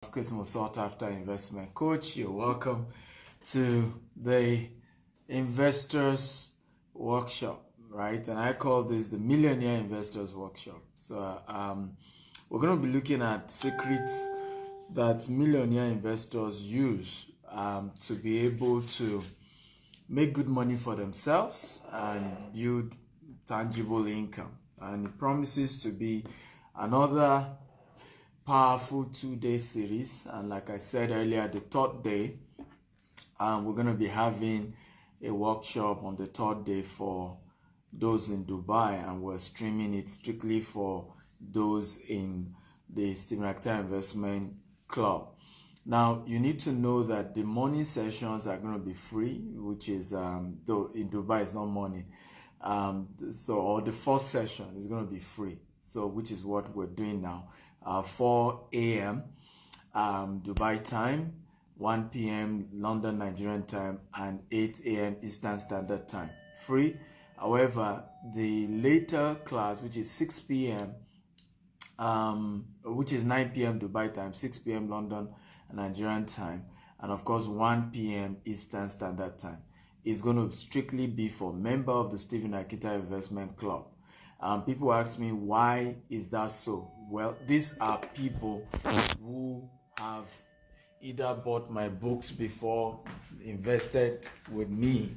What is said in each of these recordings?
Christmas sought after investment coach. You're welcome to the investors workshop, right? And I call this the Millionaire Investors Workshop. So we're going to be looking at secrets that millionaire investors use to be able to make good money for themselves and build tangible income. And it promises to be another powerful 2-day series. And like I said earlier, the third day, we're going to be having a workshop on the third day for those in Dubai, and we're streaming it strictly for those in the Stephen Akhtar Investment Club. Now, you need to know that the morning sessions are going to be free, which is, though in Dubai it's not morning. Or the first session is going to be free. So, which is what we're doing now. 4 a.m. Dubai time, 1 p.m. London Nigerian time, and 8 a.m. Eastern Standard Time. Free. However, the later class, which is 6 p.m., which is 9 p.m. Dubai time, 6 p.m. London Nigerian time, and of course 1 p.m. Eastern Standard Time, is going to strictly be for member of the Stephen Akhtar Investment Club. People ask me, why is that so? Well, these are people who have either bought my books before, invested with me,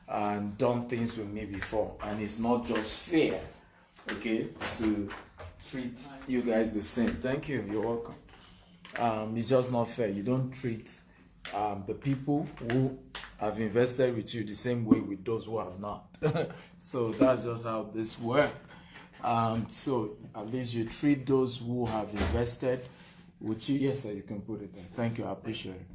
and done things with me before. And it's not just fair, okay, to treat you guys the same. Thank you. You're welcome. It's just not fair. You don't treat the people who have invested with you the same way with those who have not. So that's just how this works. So at least you treat those who have invested with you. Yes, sir, you can put it there. Thank you. I appreciate it.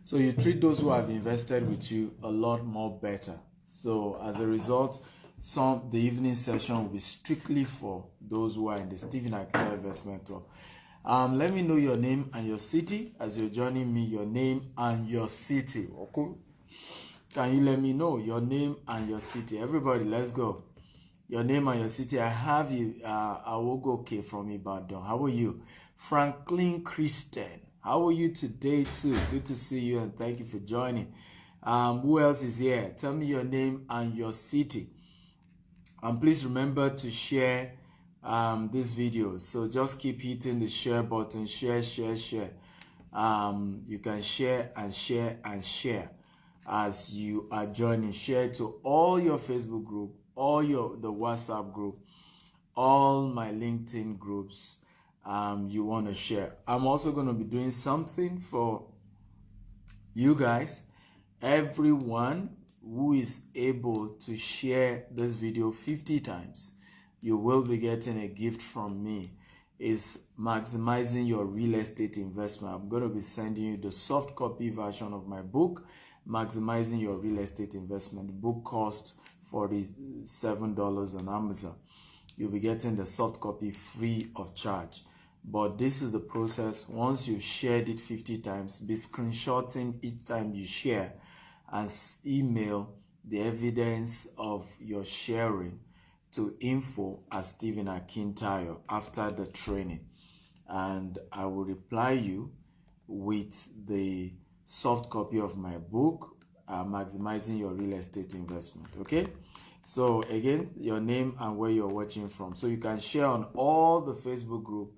So you treat those who have invested with you a lot more better. So as a result, the evening session will be strictly for those who are in the Stephen Akhtar Investment Club. Let me know your name and your city as you're joining me. Your name and your city. Okay? Can you let me know your name and your city? Everybody, let's go. Your name and your city. I have you, Awogoke from Ibadan. How are you? Franklin Christian. How are you today too? Good to see you and thank you for joining. Who else is here? Tell me your name and your city. And please remember to share this video. So just keep hitting the share button. Share. You can share and share as you are joining. Share to all your Facebook group, all the WhatsApp group, all my LinkedIn groups. You want to share. I'm also going to be doing something for you guys. Everyone who is able to share this video 50 times, you will be getting a gift from me. Is maximizing your real estate investment. I'm going to be sending you the soft copy version of my book, Maximizing Your Real Estate Investment. The book costs $47 on Amazon. You'll be getting the soft copy free of charge. But this is the process. Once you've shared it 50 times, be screenshotting each time you share and email the evidence of your sharing to info@StephenAkintayo after the training. And I will reply you with the soft copy of my book, Maximizing Your Real Estate Investment. Okay? So again, your name and where you're watching from. So you can share on all the Facebook group,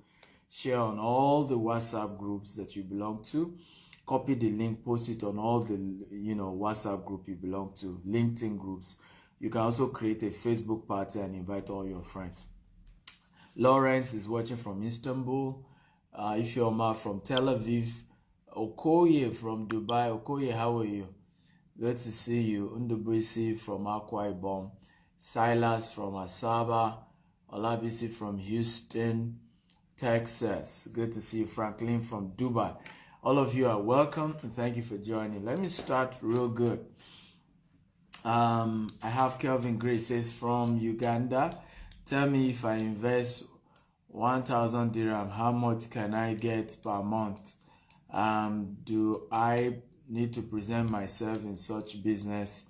share on all the WhatsApp groups that you belong to. Copy the link, post it on all the WhatsApp group you belong to, LinkedIn groups. You can also create a Facebook party and invite all your friends. Lawrence is watching from Istanbul. Ifeoma from Tel Aviv. Okoye from Dubai. Okoye, how are you? Good to see you. Undubrisi from Akwa Ibom. Silas from Asaba. Olabisi from Houston, Texas. Good to see you. Franklin from Dubai. All of you are welcome and thank you for joining. Let me start real good. I have Kelvin Grace says from Uganda. Tell me, if I invest 1,000 dirham, how much can I get per month? Do I need to present myself in such business?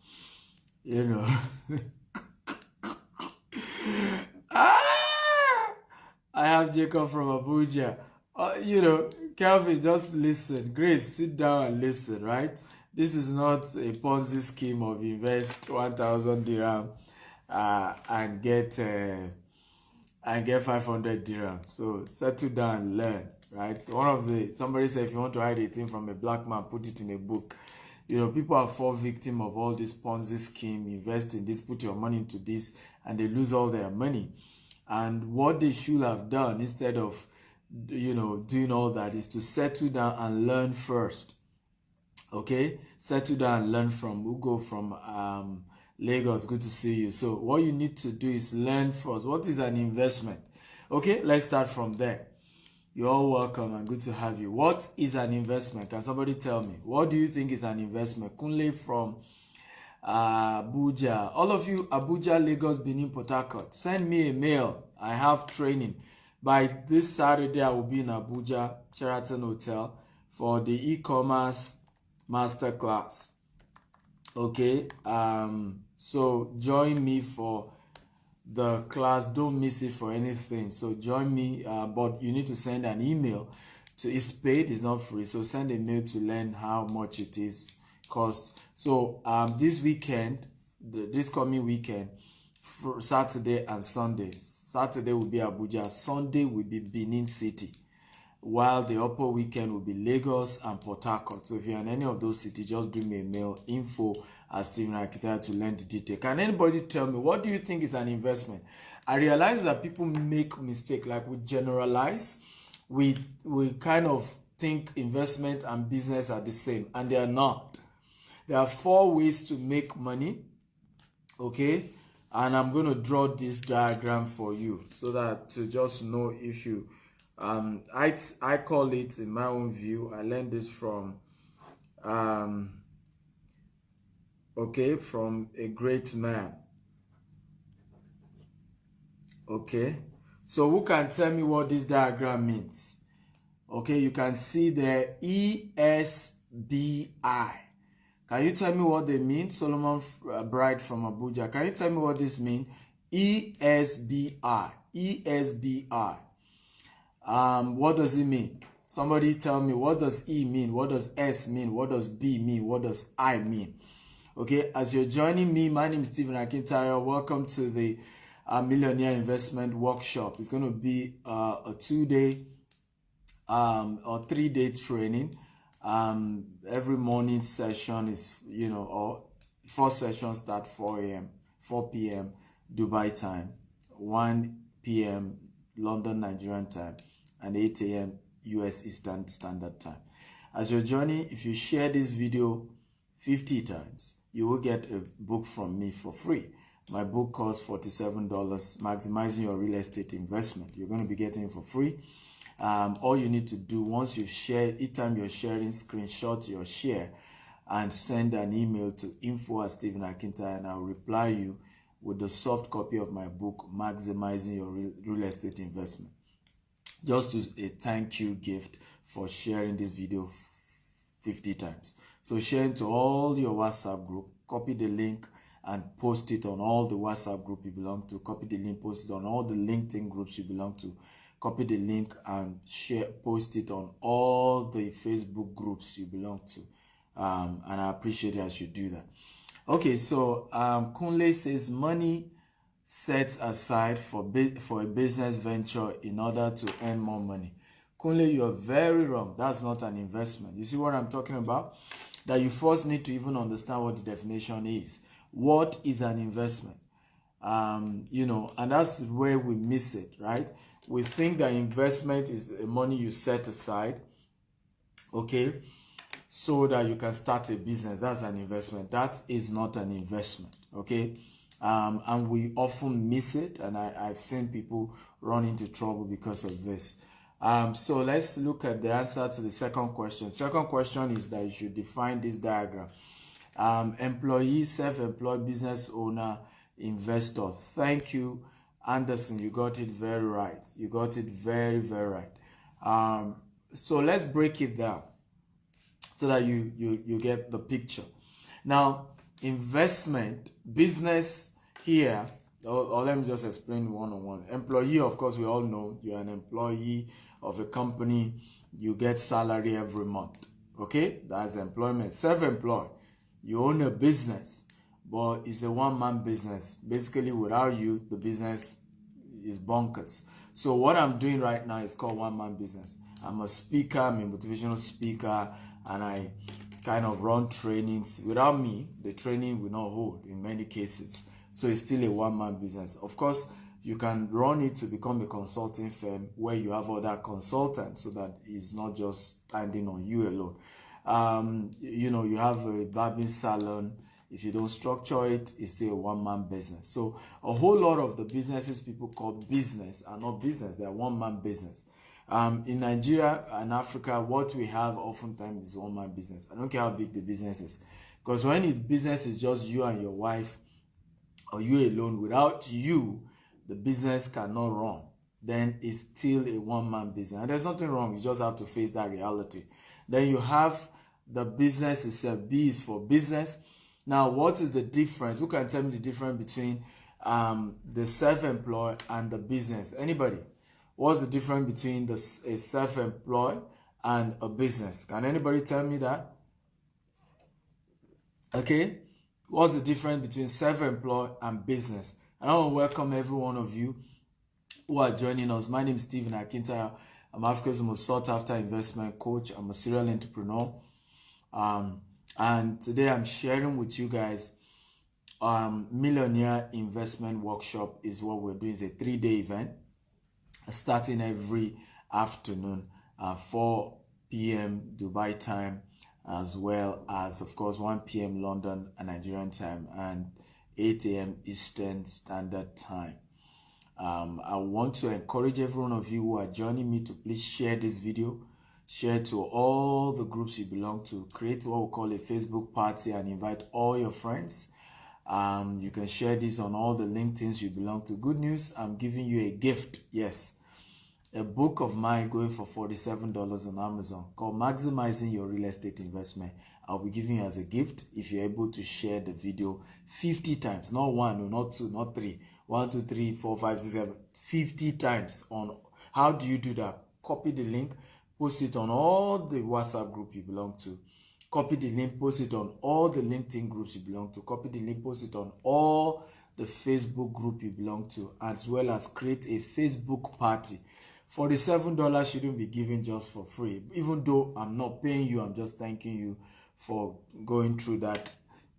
I have Jacob from Abuja. Calvin, just listen. Grace, sit down and listen, right? This is not a Ponzi scheme of invest 1,000 dirham and get 500 dirham. So settle down and learn, right? Somebody said if you want to hide a thing from a black man, put it in a book. People are fall victim of all this Ponzi scheme, invest in this, put your money into this, and they lose all their money. And what they should have done instead of doing all that is to settle down and learn first. Okay, settle down and learn from Ugo from Lagos. Good to see you. So what you need to do is learn first. What is an investment? Okay, let's start from there. You're all welcome and good to have you. What is an investment? Can somebody tell me? What do you think is an investment? Kunle from Abuja. All of you, Abuja, Lagos, Benin, Port Harcourt, send me a mail. I have training. By this Saturday, I will be in Abuja, Sheraton Hotel, for the e-commerce masterclass. Okay, so join me for the class. Don't miss it for anything. So join me, but you need to send an email. So it's paid, it's not free. So send a mail to learn how much it is cost. So this weekend, this coming weekend, for Saturday and Sunday. Saturday will be Abuja, Sunday will be Benin City, while the upper weekend will be Lagos and Port Harcourt. So if you're in any of those cities, just do me a mail, info@stephenakita, to learn the detail. Can anybody tell me, what do you think is an investment? I realize that people make mistake, like we generalize, we kind of think investment and business are the same, and they are not. There are 4 ways to make money, okay? And I'm going to draw this diagram for you so that to just know if you I call it, in my own view, I learned this from from a great man. Okay, so who can tell me what this diagram means? Okay, you can see the ESBI. Can you tell me what they mean? Solomon Bright from Abuja. Can you tell me what this means? ESBI. ESBI. What does it mean? Somebody tell me, what does E mean? What does S mean? What does B mean? What does I mean? Okay, as you're joining me, my name is Stephen Akintayo. Welcome to the Millionaire Investment Workshop. It's going to be a 2-day or 3-day training. Every morning session is, or first session start 4 p.m. Dubai time, 1 p.m. London, Nigerian time, and 8 a.m. US Eastern Standard Time. As you're joining, if you share this video 50 times, you will get a book from me for free. My book costs $47, Maximizing Your Real Estate Investment. You're going to be getting it for free. All you need to do, once you share, each time you're sharing, screenshot your share and send an email to info@stephenakinta, and I'll reply you with the soft copy of my book, Maximizing Your Real Estate Investment. Just a thank you gift for sharing this video 50 times. So share it to all your WhatsApp group, copy the link and post it on all the WhatsApp group you belong to, copy the link, post it on all the LinkedIn groups you belong to, copy the link and share, post it on all the Facebook groups you belong to. And I appreciate it as you do that. Okay, so Kunle says money set aside for a business venture in order to earn more money. Kunle, you're very wrong. That's not an investment. You see what I'm talking about? That you first need to even understand what the definition is. What is an investment? And that's where we miss it, right? We think that investment is money you set aside, okay, so that you can start a business. That's an investment. That is not an investment, okay? And we often miss it, and I've seen people run into trouble because of this. So let's look at the answer to the second question. Second question is that you should define this diagram. Employee, self-employed, business owner, investor. Thank you, Anderson. You got it very right. You got it very, very right. So let's break it down so that you get the picture. Now, investment, business here, or let me just explain one-on-one. Employee, of course, we all know you're an employee of a company. You get salary every month. Okay, that's employment. Self-employed, you own a business, but it's a one-man business. Basically, without you, the business is bonkers. So what I'm doing right now is called one-man business. I'm a speaker, I'm a motivational speaker, and I kind of run trainings. Without me, the training will not hold in many cases. So it's still a one-man business. Of course, you can run it to become a consulting firm where you have other consultants, so that it's not just standing on you alone. You have a barbing salon. If you don't structure it, it's still a one-man business. So a whole lot of the businesses people call business are not business, they're one-man business. In Nigeria and Africa, what we have oftentimes is one-man business. I don't care how big the business is. Because when business is just you and your wife, or you alone, without you, the business cannot run. Then it's still a one-man business. And there's nothing wrong. You just have to face that reality. Then you have the business itself. B is for business. Now, what is the difference? Who can tell me the difference between the self-employed and the business? Anybody? What's the difference between a self-employed and a business? Can anybody tell me that? Okay. What's the difference between self-employed and business? And I want to welcome every one of you who are joining us. My name is Stephen Akintayo. I'm Africa's most sought-after investment coach. I'm a serial entrepreneur. And today I'm sharing with you guys Millionaire Investment Workshop is what we're doing. It's a 3-day event starting every afternoon, 4 p.m. Dubai time, as well as, of course, 1 p.m. London and Nigerian time, and 8 a.m. Eastern Standard Time. I want to encourage every one of you who are joining me to please share this video. Share to all the groups you belong to. Create what we call a Facebook party and invite all your friends. You can share this on all the LinkedIns you belong to. Good news, I'm giving you a gift. Yes, a book of mine going for $47 on Amazon called Maximizing Your Real Estate Investment. I'll be giving you as a gift if you're able to share the video 50 times. Not one, no, not two, not three. 1, 2, 3, 4, 5, 6, 7, 50 times. How do you do that? Copy the link. Post it on all the WhatsApp group you belong to. Copy the link, post it on all the LinkedIn groups you belong to. Copy the link, post it on all the Facebook group you belong to, as well as create a Facebook party. $47 shouldn't be given just for free. Even though I'm not paying you, I'm just thanking you for going through that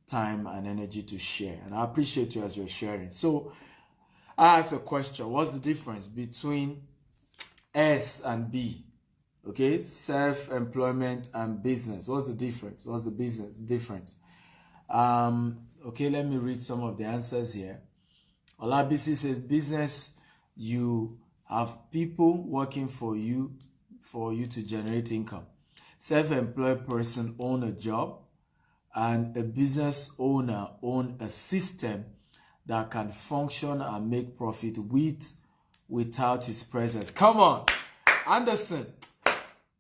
time and energy to share. And I appreciate you as you're sharing. So I ask a question. What's the difference between S and B? Okay, self-employment and business. What's the difference? What's the business difference? Okay, let me read some of the answers here. Olabisi says, business, you have people working for you to generate income. Self-employed person own a job, and a business owner own a system that can function and make profit without his presence. Come on, Anderson.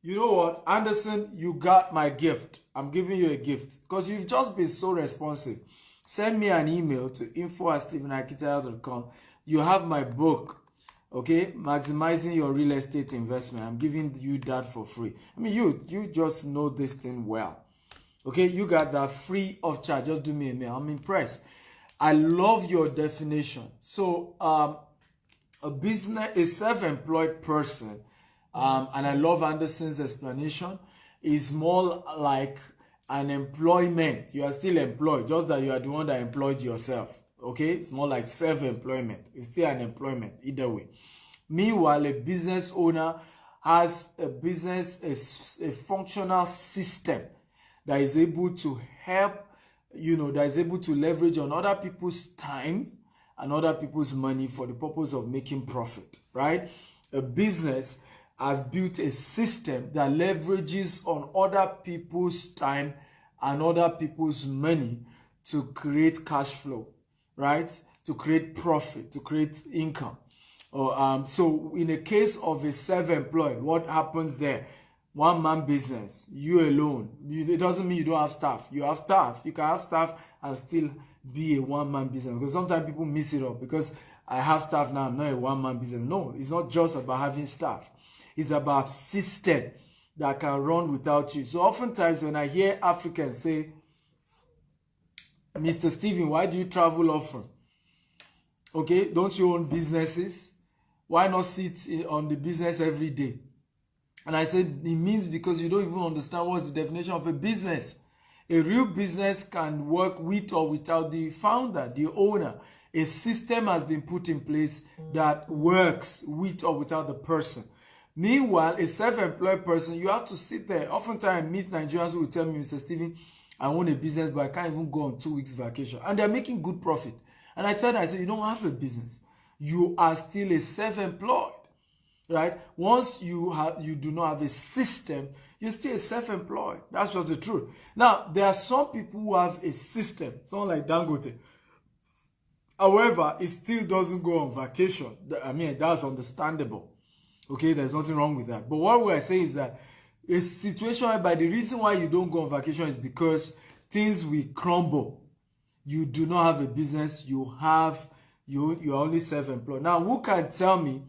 You know what, Anderson, you got my gift. I'm giving you a gift because you've just been so responsive. Send me an email to info@stephenakitayo.com. You have my book, okay? Maximizing Your Real Estate Investment. I'm giving you that for free. I mean, you just know this thing well. Okay, you got that free of charge. Just do me a mail. I'm impressed. I love your definition. So, a self-employed person, and I love Anderson's explanation, is more like an employment. You are still employed, just that you are the one that employed yourself. Okay, it's more like self-employment. It's still an employment, either way. Meanwhile, a business owner has a business, a functional system that is able to help, that is able to leverage on other people's time and other people's money for the purpose of making profit, right? A business has built a system that leverages on other people's time and other people's money to create cash flow, right? To create profit, to create income. So in the case of a self-employed, what happens there? one-man business, you alone. It doesn't mean you don't have staff. You have staff. You can have staff and still be a one-man business. Because sometimes people miss it up. Because I have staff now, I'm not a one-man business. No, it's not just about having staff. It's about system that can run without you. So oftentimes when I hear Africans say, Mr. Stephen, why do you travel often? Okay, don't you own businesses? Why not sit on the business every day? And I said, it means because you don't even understand what's the definition of a business. A real business can work with or without the founder, the owner. A system has been put in place that works with or without the person. Meanwhile, a self-employed person, you have to sit there. Oftentimes, I meet Nigerians who will tell me, Mr. Stephen, I own a business, but I can't even go on 2 weeks vacation. And they're making good profit. And I tell them, I say, you don't have a business. You are still a self-employed. Right? Once you do not have a system, you're still self-employed. That's just the truth. Now, there are some people who have a system, someone like Dangote. However, it still doesn't go on vacation. I mean, that's understandable. Okay, there's nothing wrong with that. But what we are saying is that a situation whereby the reason why you don't go on vacation is because things will crumble. You do not have a business. You're only self-employed. Now, who can tell me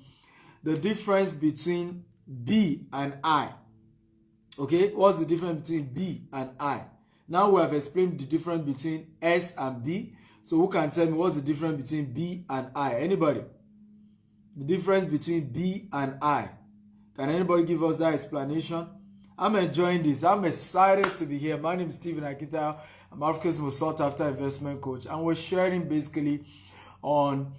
the difference between B and I? Okay, what's the difference between B and I? Now we have explained the difference between S and B. So who can tell me what's the difference between B and I? Anybody? The difference between B and I. Can anybody give us that explanation? I'm enjoying this. I'm excited to be here. My name is Stephen Akita. I'm Africa's most sought after investment coach. And we're sharing basically on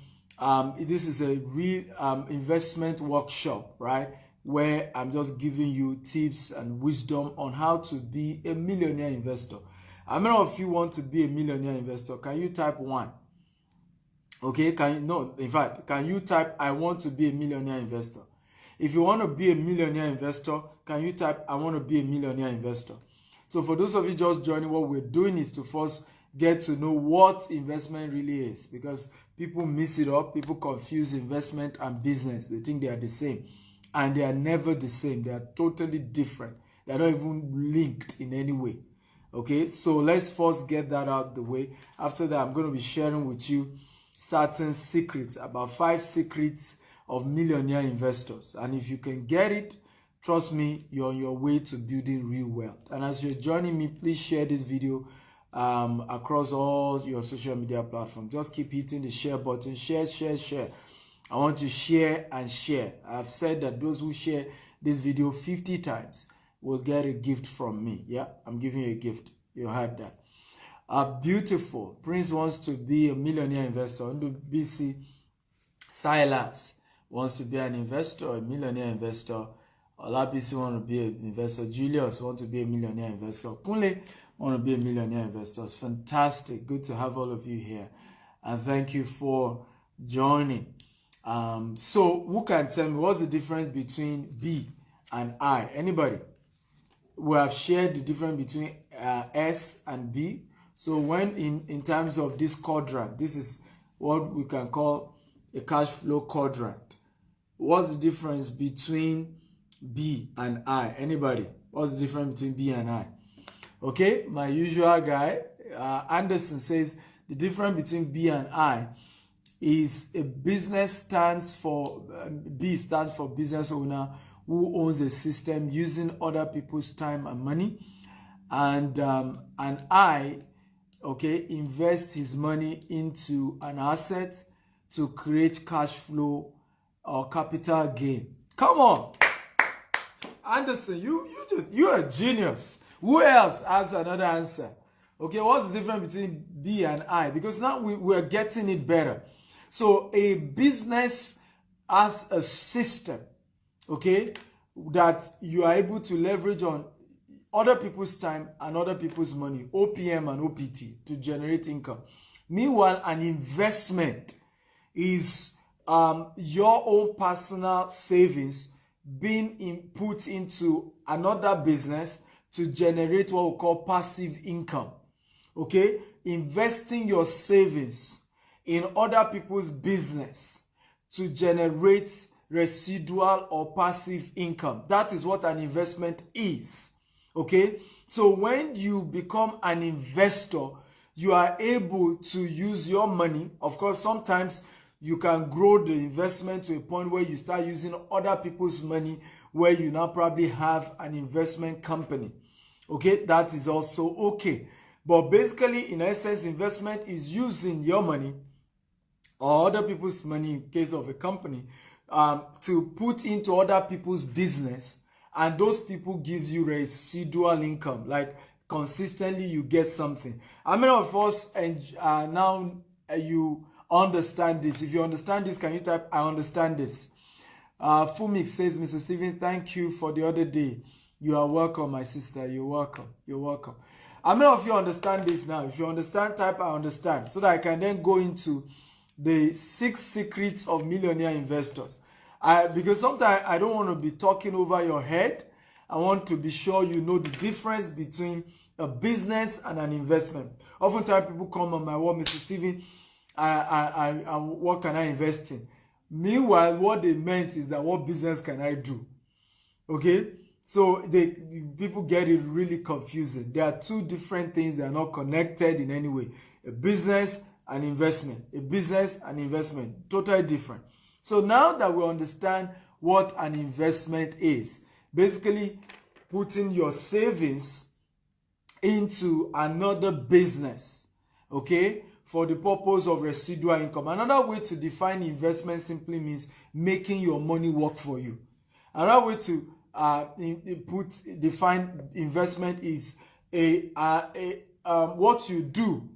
this is a real investment workshop, right? Where I'm just giving you tips and wisdom on how to be a millionaire investor. How many of you want to be a millionaire investor? Can you type 1? Okay, can you type I want to be a millionaire investor? If you want to be a millionaire investor, can you type I want to be a millionaire investor? So for those of you just joining, what we're doing is to first get to know what investment really is, because people miss it up. People confuse investment and business. They think they are the same, and they are never the same. They are totally different. They are not even linked in any way. Okay, so let's first get that out of the way. After that, I'm going to be sharing with you certain secrets, about 5 secrets of millionaire investors. And if you can get it, trust me, you're on your way to building real wealth. And as you're joining me, please share this video across all your social media platforms. Just keep hitting the share button. Share. I want to share and share. I've said that those who share this video 50 times will get a gift from me. Yeah, I'm giving you a gift. You heard that. Beautiful. Prince wants to be a millionaire investor. BC Silas wants to be an investor, a millionaire investor. Olabisi wants to be an investor. Julius wants to be a millionaire investor. Kunle wants to be a millionaire investor. It's fantastic. Good to have all of you here. And thank you for joining. So who can tell me what's the difference between B and I? Anybody? We have shared the difference between S and B. So when in terms of this quadrant, this is what we can call a cash flow quadrant. What's the difference between B and I? Anybody? What's the difference between B and I? Okay, my usual guy, Anderson, says the difference between B and I is a business stands for, B stands for business owner who owns a system using other people's time and money. And I, okay, invest his money into an asset to create cash flow or capital gain. Come on, Anderson, you're a genius. Who else has another answer? Okay, what's the difference between B and I? Because now we're getting it better. So a business has a system, okay, that you are able to leverage on other people's time and other people's money, OPM and OPT, to generate income. Meanwhile, an investment is your own personal savings being put into another business to generate what we call passive income. Okay? Investing your savings in other people's business to generate residual or passive income. That is what an investment is. Okay, so when you become an investor, you are able to use your money. Of course, sometimes you can grow the investment to a point where you start using other people's money, where you now probably have an investment company. Okay, that is also okay. But basically, in essence, investment is using your money or other people's money in case of a company to put into other people's business, and those people give you residual income. Like consistently you get something. How many of us now you understand this? If you understand this, can you type I understand this? Fumik says, Mr. Stephen, thank you for the other day. You are welcome, my sister. You're welcome. You're welcome. How many of you understand this now? If you understand, type I understand, so that I can then go into the 6 secrets of millionaire investors. Because sometimes I don't want to be talking over your head. I want to be sure you know the difference between a business and an investment. Oftentimes people come on my wall, Mr. Stephen, what can I invest in? Meanwhile, what they meant is that what business can I do? Okay? So the people get it really confusing. There are 2 different things that are not connected in any way. A business and investment. A business and investment. Totally different. So now that we understand what an investment is, basically putting your savings into another business, okay, for the purpose of residual income. Another way to define investment simply means making your money work for you. Another way to define investment is what you do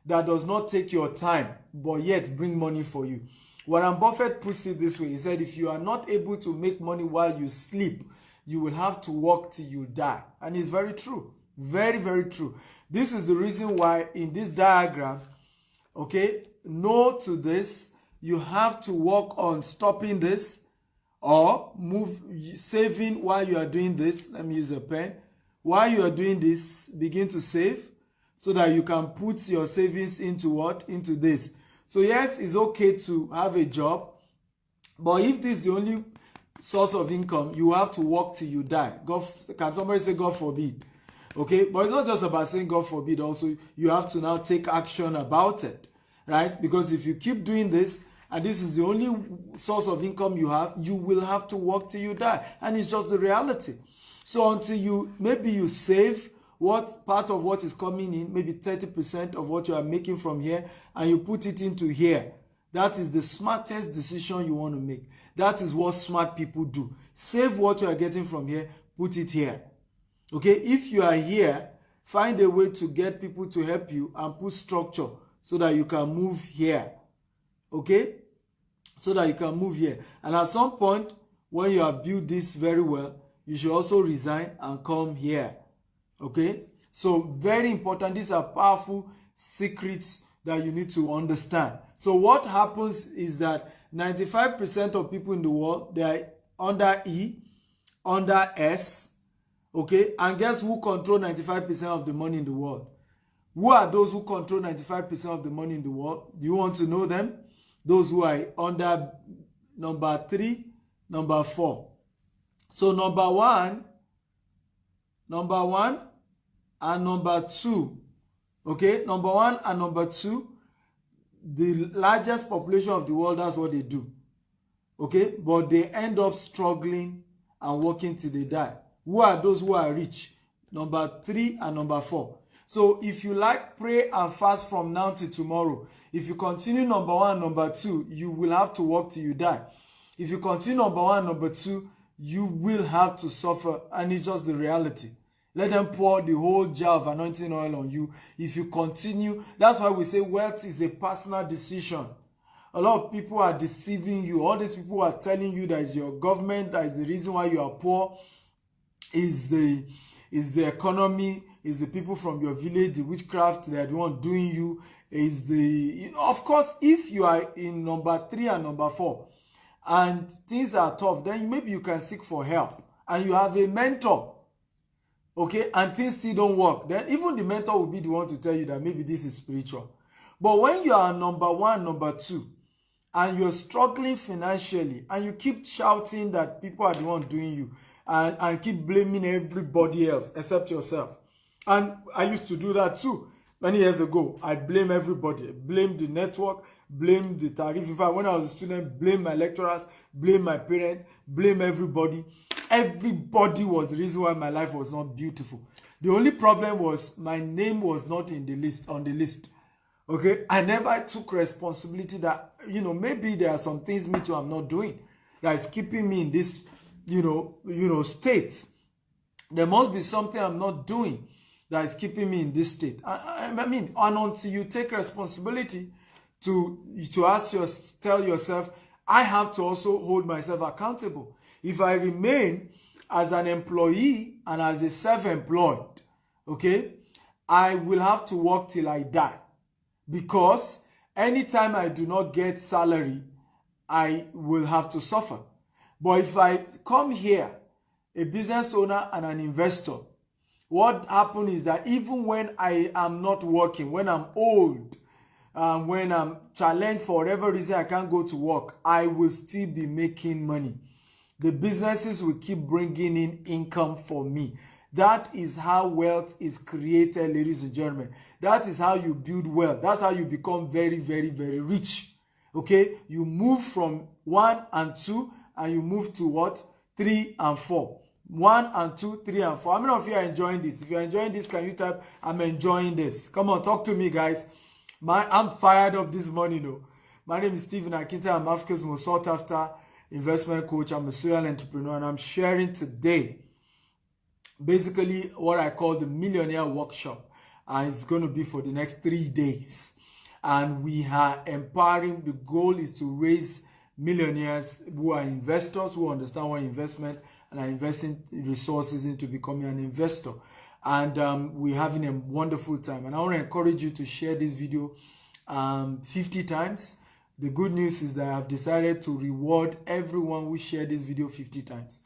that does not take your time but yet bring money for you. Warren Buffett puts it this way. He said, if you are not able to make money while you sleep, you will have to work till you die. And it's very true. Very, very true. This is the reason why in this diagram, okay, no to this, you have to work on stopping this or saving while you are doing this. Let me use a pen. While you are doing this, begin to save so that you can put your savings into what? Into this. So yes, it's okay to have a job, but if this is the only source of income, you have to work till you die. Can somebody say God forbid? Okay, but it's not just about saying God forbid. Also, you have to now take action about it, right? Because if you keep doing this, and this is the only source of income you have, you will have to work till you die. And it's just the reality. So until maybe you save what part of what is coming in, maybe 30% of what you are making from here, and you put it into here. That is the smartest decision you want to make. That is what smart people do. Save what you are getting from here, put it here. Okay, if you are here, find a way to get people to help you and put structure so that you can move here. Okay, so that you can move here. And at some point, when you have built this very well, you should also resign and come here. Okay, so very important. These are powerful secrets that you need to understand. So what happens is that 95% of people in the world, they are under E, under S, okay? And guess who control 95% of the money in the world? Who are those who control 95% of the money in the world? Do you want to know them? Those who are under number 3, number 4. So number 1 and number 2. Okay, number 1 and number 2, the largest population of the world, that's what they do. Okay, but they end up struggling and working till they die. Who are those who are rich? Number 3 and number 4. So if you like, pray and fast from now till tomorrow. If you continue number 1 and number 2, you will have to work till you die. If you continue number 1 and number 2, you will have to suffer, and it's just the reality. Let them pour the whole jar of anointing oil on you. If you continue, that's why we say wealth is a personal decision. A lot of people are deceiving you. All these people are telling you that it's your government that is the reason why you are poor. Is the economy, is the people from your village, the witchcraft that are doing you, of course, if you are in number 3 and number 4 and things are tough, then maybe you can seek for help and you have a mentor, okay, and things still don't work, then even the mentor will be the one to tell you that maybe this is spiritual. But when you are number 1, number 2, and you're struggling financially, and you keep shouting that people are the one doing you, and keep blaming everybody else except yourself. And I used to do that too. Many years ago, I blame everybody. Blame the network, blame the tariff. In fact, when I was a student, blame my lecturers, blame my parents, blame everybody. Everybody was the reason why my life was not beautiful. The only problem was my name was not in the list, on the list. Okay, I never took responsibility that, maybe there are some things me too I'm not doing that is keeping me in this, state. There must be something I'm not doing that is keeping me in this state. I mean, and until you take responsibility to tell yourself, I have to also hold myself accountable. If I remain as an employee and as a self-employed, okay, I will have to work till I die. Because anytime I do not get salary, I will have to suffer. But if I come here, a business owner and an investor, what happens is that even when I am not working, when I'm old, when I'm challenged for whatever reason I can't go to work, I will still be making money. The businesses will keep bringing in income for me. That is how wealth is created, ladies and gentlemen. That is how you build wealth. That's how you become very, very, very rich. Okay? You move from 1 and 2 and you move to what? 3 and 4. 1 and 2, 3 and 4. How many of you are enjoying this? If you're enjoying this, can you type, I'm enjoying this? Come on, talk to me, guys. I'm fired up this morning, though. My name is Stephen Akinta. I'm Africa's most sought after investment coach. I'm a serial entrepreneur, and I'm sharing today basically what I call the Millionaire Workshop. And it's going to be for the next 3 days. And we are empowering. The goal is to raise millionaires who are investors, who understand what investment, and are investing resources into becoming an investor. And we're having a wonderful time. And I want to encourage you to share this video 50 times. The good news is that I've decided to reward everyone who shared this video 50 times.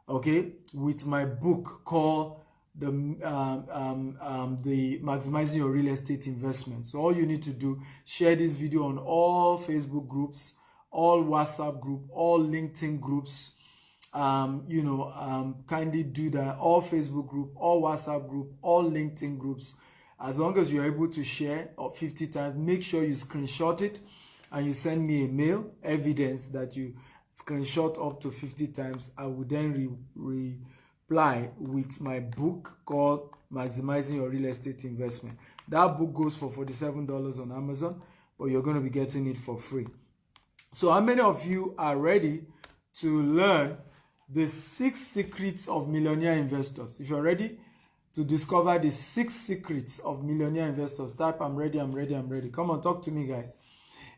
Okay, with my book called the Maximizing Your Real Estate Investment. So all you need to do, share this video on all Facebook groups, all WhatsApp group, all LinkedIn groups. Kindly do that. All Facebook group, all WhatsApp group, all LinkedIn groups. As long as you're able to share 50 times, make sure you screenshot it and you send me a mail, evidence that you screenshot up to 50 times. I will then reply with my book called Maximizing Your Real Estate Investment. That book goes for $47 on Amazon, but you're going to be getting it for free. So how many of you are ready to learn the 6 secrets of millionaire investors? If you're ready to discover the 6 secrets of millionaire investors, type I'm ready, I'm ready, I'm ready. Come on, talk to me, guys.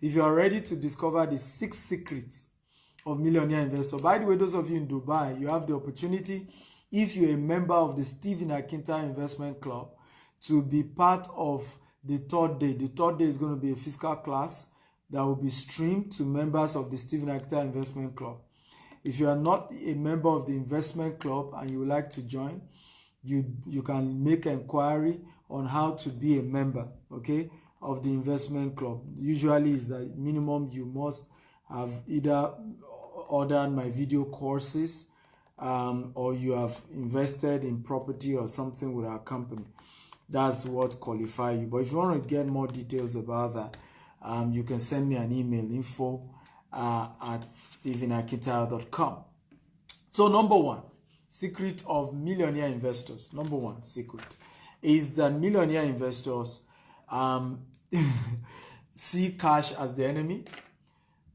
If you are ready to discover the 6 secrets of millionaire investor. By the way, those of you in Dubai, you have the opportunity, if you're a member of the Stephen Akinta Investment Club, to be part of the 3rd day. The 3rd day is going to be a physical class that will be streamed to members of the Stephen Akinta Investment Club. If you are not a member of the investment club and you would like to join, you can make an inquiry on how to be a member, okay, of the investment club. Usually is the minimum you must have either ordered my video courses or you have invested in property or something with our company. That's what qualifies you. But if you want to get more details about that, you can send me an email, info@stephenakita.com. So number 1 secret of millionaire investors, number 1 secret is that millionaire investors see cash as the enemy.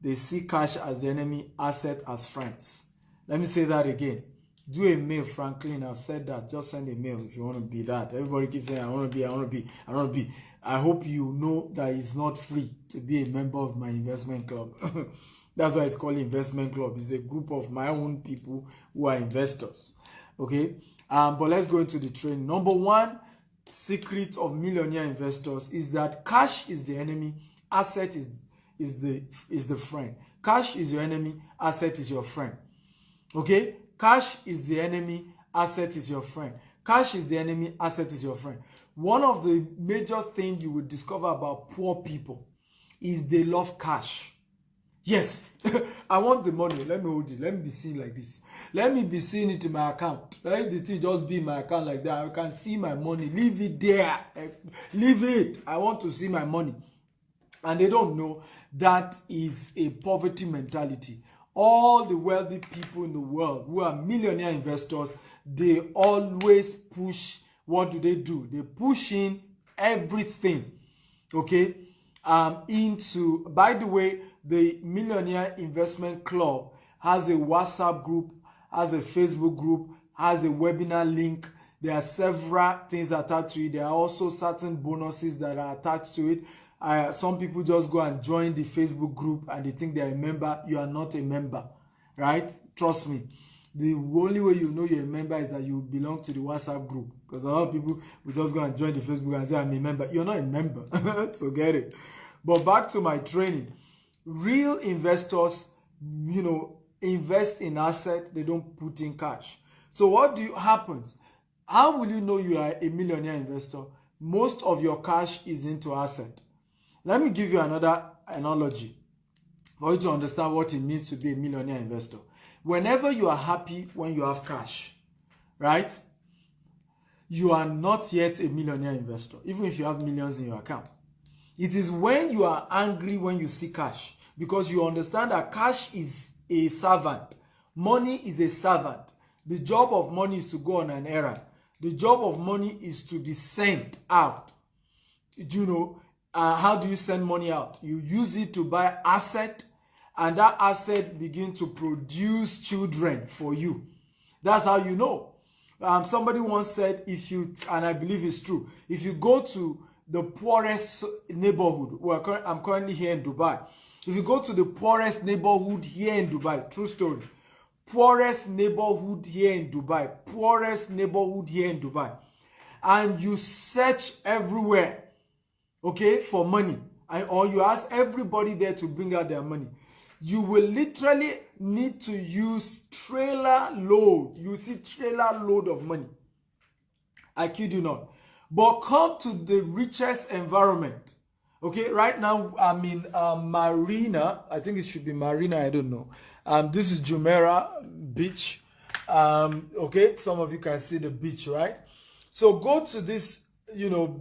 They see cash as the enemy, asset as friends. Let me say that again. Do a mail, Franklin. I've said that. Just send a mail if you want to be that. Everybody keeps saying, I want to be, I want to be, I want to be. I hope you know that it's not free to be a member of my investment club. That's why it's called investment club. It's a group of my own people who are investors. Okay? But let's go into the training. Number 1 secret of millionaire investors is that cash is the enemy, asset is the friend. Cash is your enemy, asset is your friend. Okay? Cash is the enemy, asset is your friend. Cash is the enemy, asset is your friend. One of the major things you will discover about poor people is they love cash. Yes, I want the money. Let me hold it. Let me be seen like this. Let me be seeing it in my account. Let the thing just be in my account like that. I can see my money. Leave it there. Leave it. I want to see my money. And they don't know that is a poverty mentality. All the wealthy people in the world who are millionaire investors, they always push. What do? They push in everything, okay, into, by the way, the Millionaire Investment Club has a WhatsApp group, has a Facebook group, has a webinar link. There are several things attached to it. There are also certain bonuses that are attached to it. Some people just go and join the Facebook group and they think they're a member. You are not a member, right? Trust me. The only way you know you're a member is that you belong to the WhatsApp group. Because a lot of people will just go and join the Facebook and say, I'm a member. You're not a member. So get it. But back to my training. Real investors, invest in assets. They don't put in cash. So what happens? How will you know you are a millionaire investor? Most of your cash is into asset. Let me give you another analogy for you to understand what it means to be a millionaire investor. Whenever you are happy when you have cash, right? You are not yet a millionaire investor, even if you have millions in your account. It is when you are angry when you see cash, because you understand that cash is a servant. Money is a servant. The job of money is to go on an errand. The job of money is to be sent out. How do you send money out? You use it to buy asset, and that asset begin to produce children for you. That's how you know. Somebody once said, and I believe it's true, if you go to the poorest neighborhood, I'm currently here in Dubai. If you go to the poorest neighborhood here in Dubai, true story, poorest neighborhood here in Dubai, and you search everywhere, okay, for money, or you ask everybody there to bring out their money, you will literally need to use trailer load. You see trailer load of money. I kid you not. But come to the richest environment. Okay, right now I'm in Marina. I think it should be Marina. I don't know. This is Jumeirah Beach. Okay, some of you can see the beach, right? So go to this,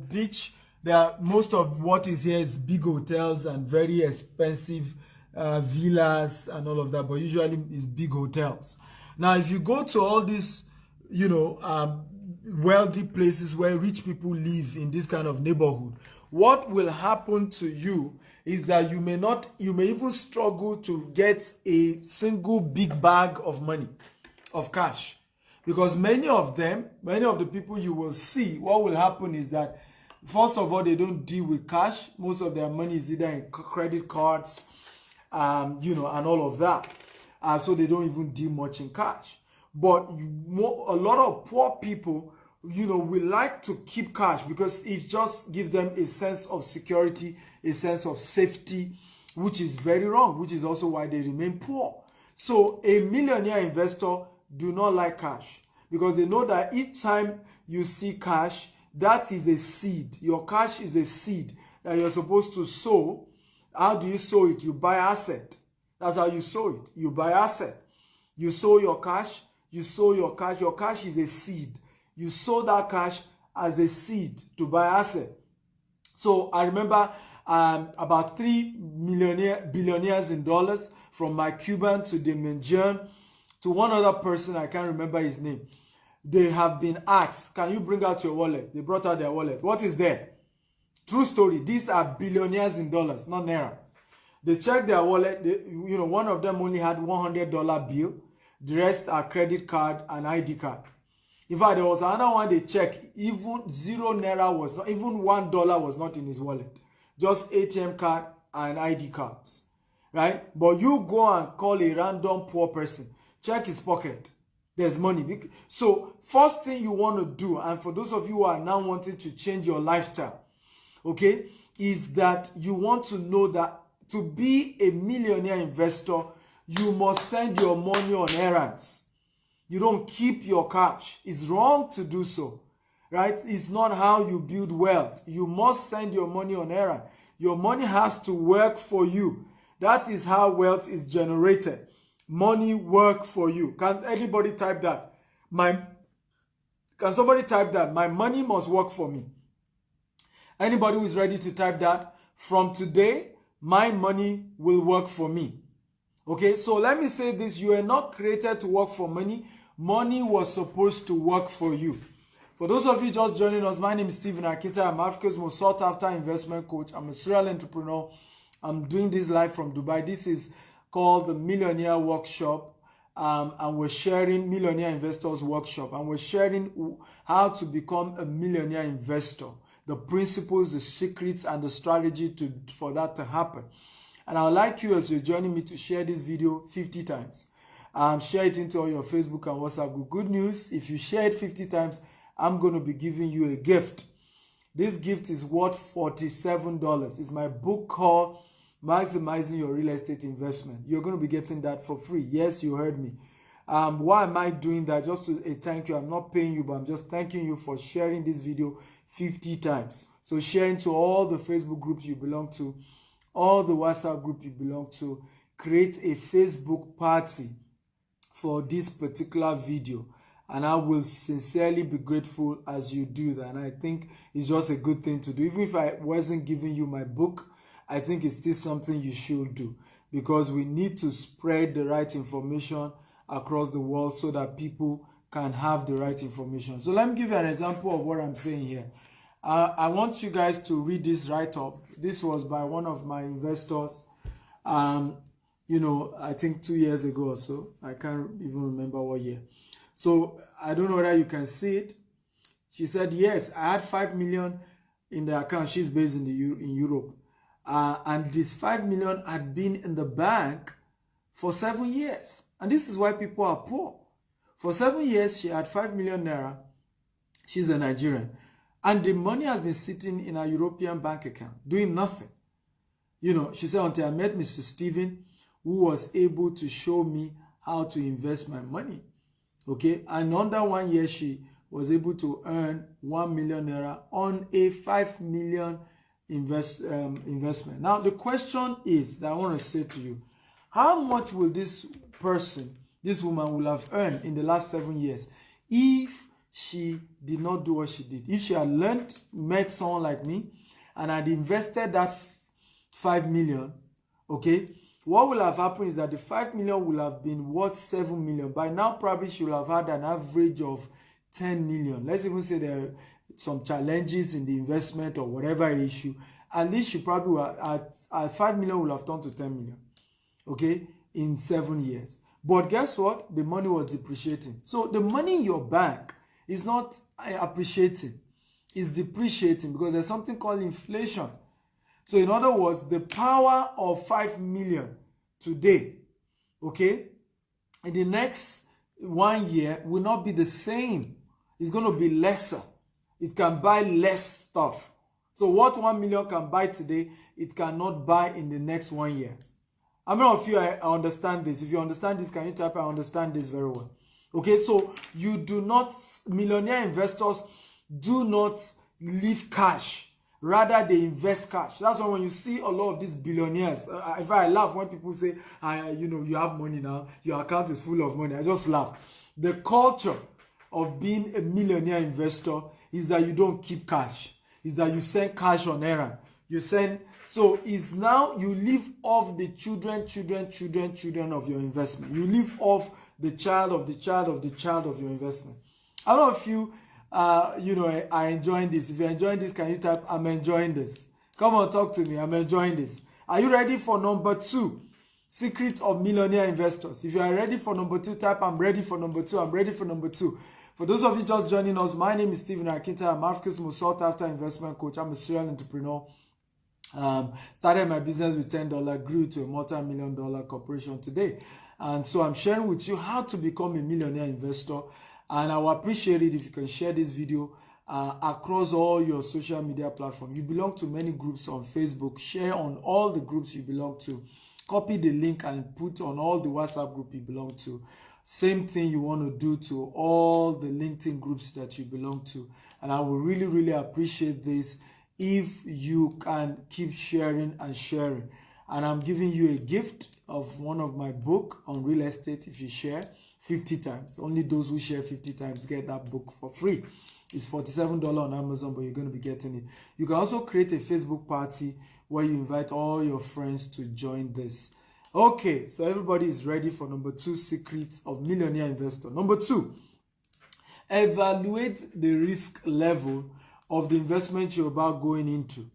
beach. Most of what is here is big hotels and very expensive villas and all of that, but usually it's big hotels. Now, if you go to all these, wealthy places where rich people live in this kind of neighborhood, what will happen to you is that you may even struggle to get a single big bag of money, of cash, because many of the people you will see, what will happen is that, first of all, they don't deal with cash. Most of their money is either in credit cards, and all of that. So they don't even deal much in cash. But a lot of poor people, will like to keep cash because it just gives them a sense of security, a sense of safety, which is very wrong, which is also why they remain poor. So a millionaire investor do not like cash because they know that each time you see cash, that is a seed. Your cash is a seed that you're supposed to sow. How do you sow it? You buy asset. That's how you sow it. You buy asset. You sow your cash. You sow your cash. Your cash is a seed. You sow that cash as a seed to buy asset. So I remember about 3 billionaires in dollars, from Mike Cuban to Damien John to one other person, I can't remember his name. They have been asked, can you bring out your wallet? They brought out their wallet. What is there? True story. These are billionaires in dollars, not naira. They checked their wallet. One of them only had $100 bill. The rest are credit card and ID card. In fact, there was another one they checked. Even 0 naira was not, even $1 was not in his wallet. Just ATM card and ID cards, right? But you go and call a random poor person, check his pocket. There's money. So first thing you want to do, and for those of you who are now wanting to change your lifestyle, okay, is that you want to know that to be a millionaire investor, you must send your money on errands. You don't keep your cash. It's wrong to do so, right? It's not how you build wealth. You must send your money on errand. Your money has to work for you. That is how wealth is generated. Money work for you. Can anybody type that? Can somebody type that? My money must work for me. Anybody who is ready to type that? From today, my money will work for me. Okay, so let me say this. You are not created to work for money. Money was supposed to work for you. For those of you just joining us, my name is Stephen Akita. I'm Africa's most sought after investment coach. I'm a serial entrepreneur. I'm doing this live from Dubai. This is called the Millionaire Workshop. And we're sharing Millionaire Investors Workshop. And we're sharing how to become a millionaire investor. The principles, the secrets, and the strategy for that to happen. And I would like you, as you're joining me, to share this video 50 times. Share it into all your Facebook and WhatsApp group. Good news, if you share it 50 times, I'm going to be giving you a gift. This gift is worth $47. It's my book called Maximizing Your Real Estate Investment. You're going to be getting that for free. Yes, you heard me. Why am I doing that? Just to thank you. I'm not paying you, but I'm just thanking you for sharing this video 50 times. So share into all the Facebook groups you belong to, all the WhatsApp group you belong to. Create a Facebook party for this particular video. And I will sincerely be grateful as you do that. And I think it's just a good thing to do. Even if I wasn't giving you my book, I think it's still something you should do. Because we need to spread the right information across the world so that people can have the right information. So let me give you an example of what I'm saying here. I want you guys to read this write-up. This was by one of my investors, you know, I think 2 years ago or so. I can't even remember what year. So I don't know whether you can see it. She said, yes, I had 5 million in the account. She's based in Europe. And this 5 million had been in the bank for 7 years. And this is why people are poor. For 7 years, she had 5 million naira. She's a Nigerian. And the money has been sitting in a European bank account, doing nothing. You know, she said, until I met Mr. Stephen, who was able to show me how to invest my money. Okay, and under 1 year, she was able to earn 1 million naira on a 5 million investment. Now, the question is that I want to say to you, how much will this person, this woman, will have earned in the last 7 years if she did not do what she did? If she had met someone like me, and had invested that 5 million, okay, what will have happened is that the 5 million will have been worth 7 million. By now, probably she will have had an average of 10 million. Let's even say there are some challenges in the investment or whatever issue. At least she probably will, at 5 million will have turned to 10 million, okay, in 7 years. But guess what? The money was depreciating. So the money in your bank is not appreciating. It's depreciating because there's something called inflation. So in other words, the power of 5 million today, okay, in the next 1 year will not be the same. It's going to be lesser. It can buy less stuff. So what 1 million can buy today, it cannot buy in the next 1 year. How many of you I understand this? If you understand this, can you type, I understand this very well? Okay, so you do not, millionaire investors do not leave cash. Rather, they invest cash. That's why when you see a lot of these billionaires, if I laugh when people say, you know, you have money now, your account is full of money. I just laugh. The culture of being a millionaire investor is that you don't keep cash. Is that you send cash on errand. You send, so it's now you live off the children of your investment. You live off the child of the child of the child of your investment. A lot of you, you know, are enjoying this. If you're enjoying this, can you type, I'm enjoying this? Come on, talk to me. I'm enjoying this. Are you ready for number 2? Secret of millionaire investors. If you are ready for number 2, type, I'm ready for number 2. I'm ready for number 2. For those of you just joining us, my name is Stephen Akita. I'm Africa's most sought after investment coach. I'm a serial entrepreneur. Started my business with $10, grew to a multi-million-dollar corporation today. And so I'm sharing with you how to become a millionaire investor. And I will appreciate it if you can share this video across all your social media platforms. You belong to many groups on Facebook. Share on all the groups you belong to. Copy the link and put on all the WhatsApp group you belong to. Same thing you want to do to all the LinkedIn groups that you belong to. And I will really appreciate this if you can keep sharing and sharing. And I'm giving you a gift of one of my book on real estate if you share 50 times. Only those who share 50 times get that book for free. It's $47 on Amazon, but you're going to be getting it. You can also create a Facebook party where you invite all your friends to join this. Okay, so everybody is ready for number 2 secrets of millionaire investor. Number 2, evaluate the risk level of the investment you're about going into.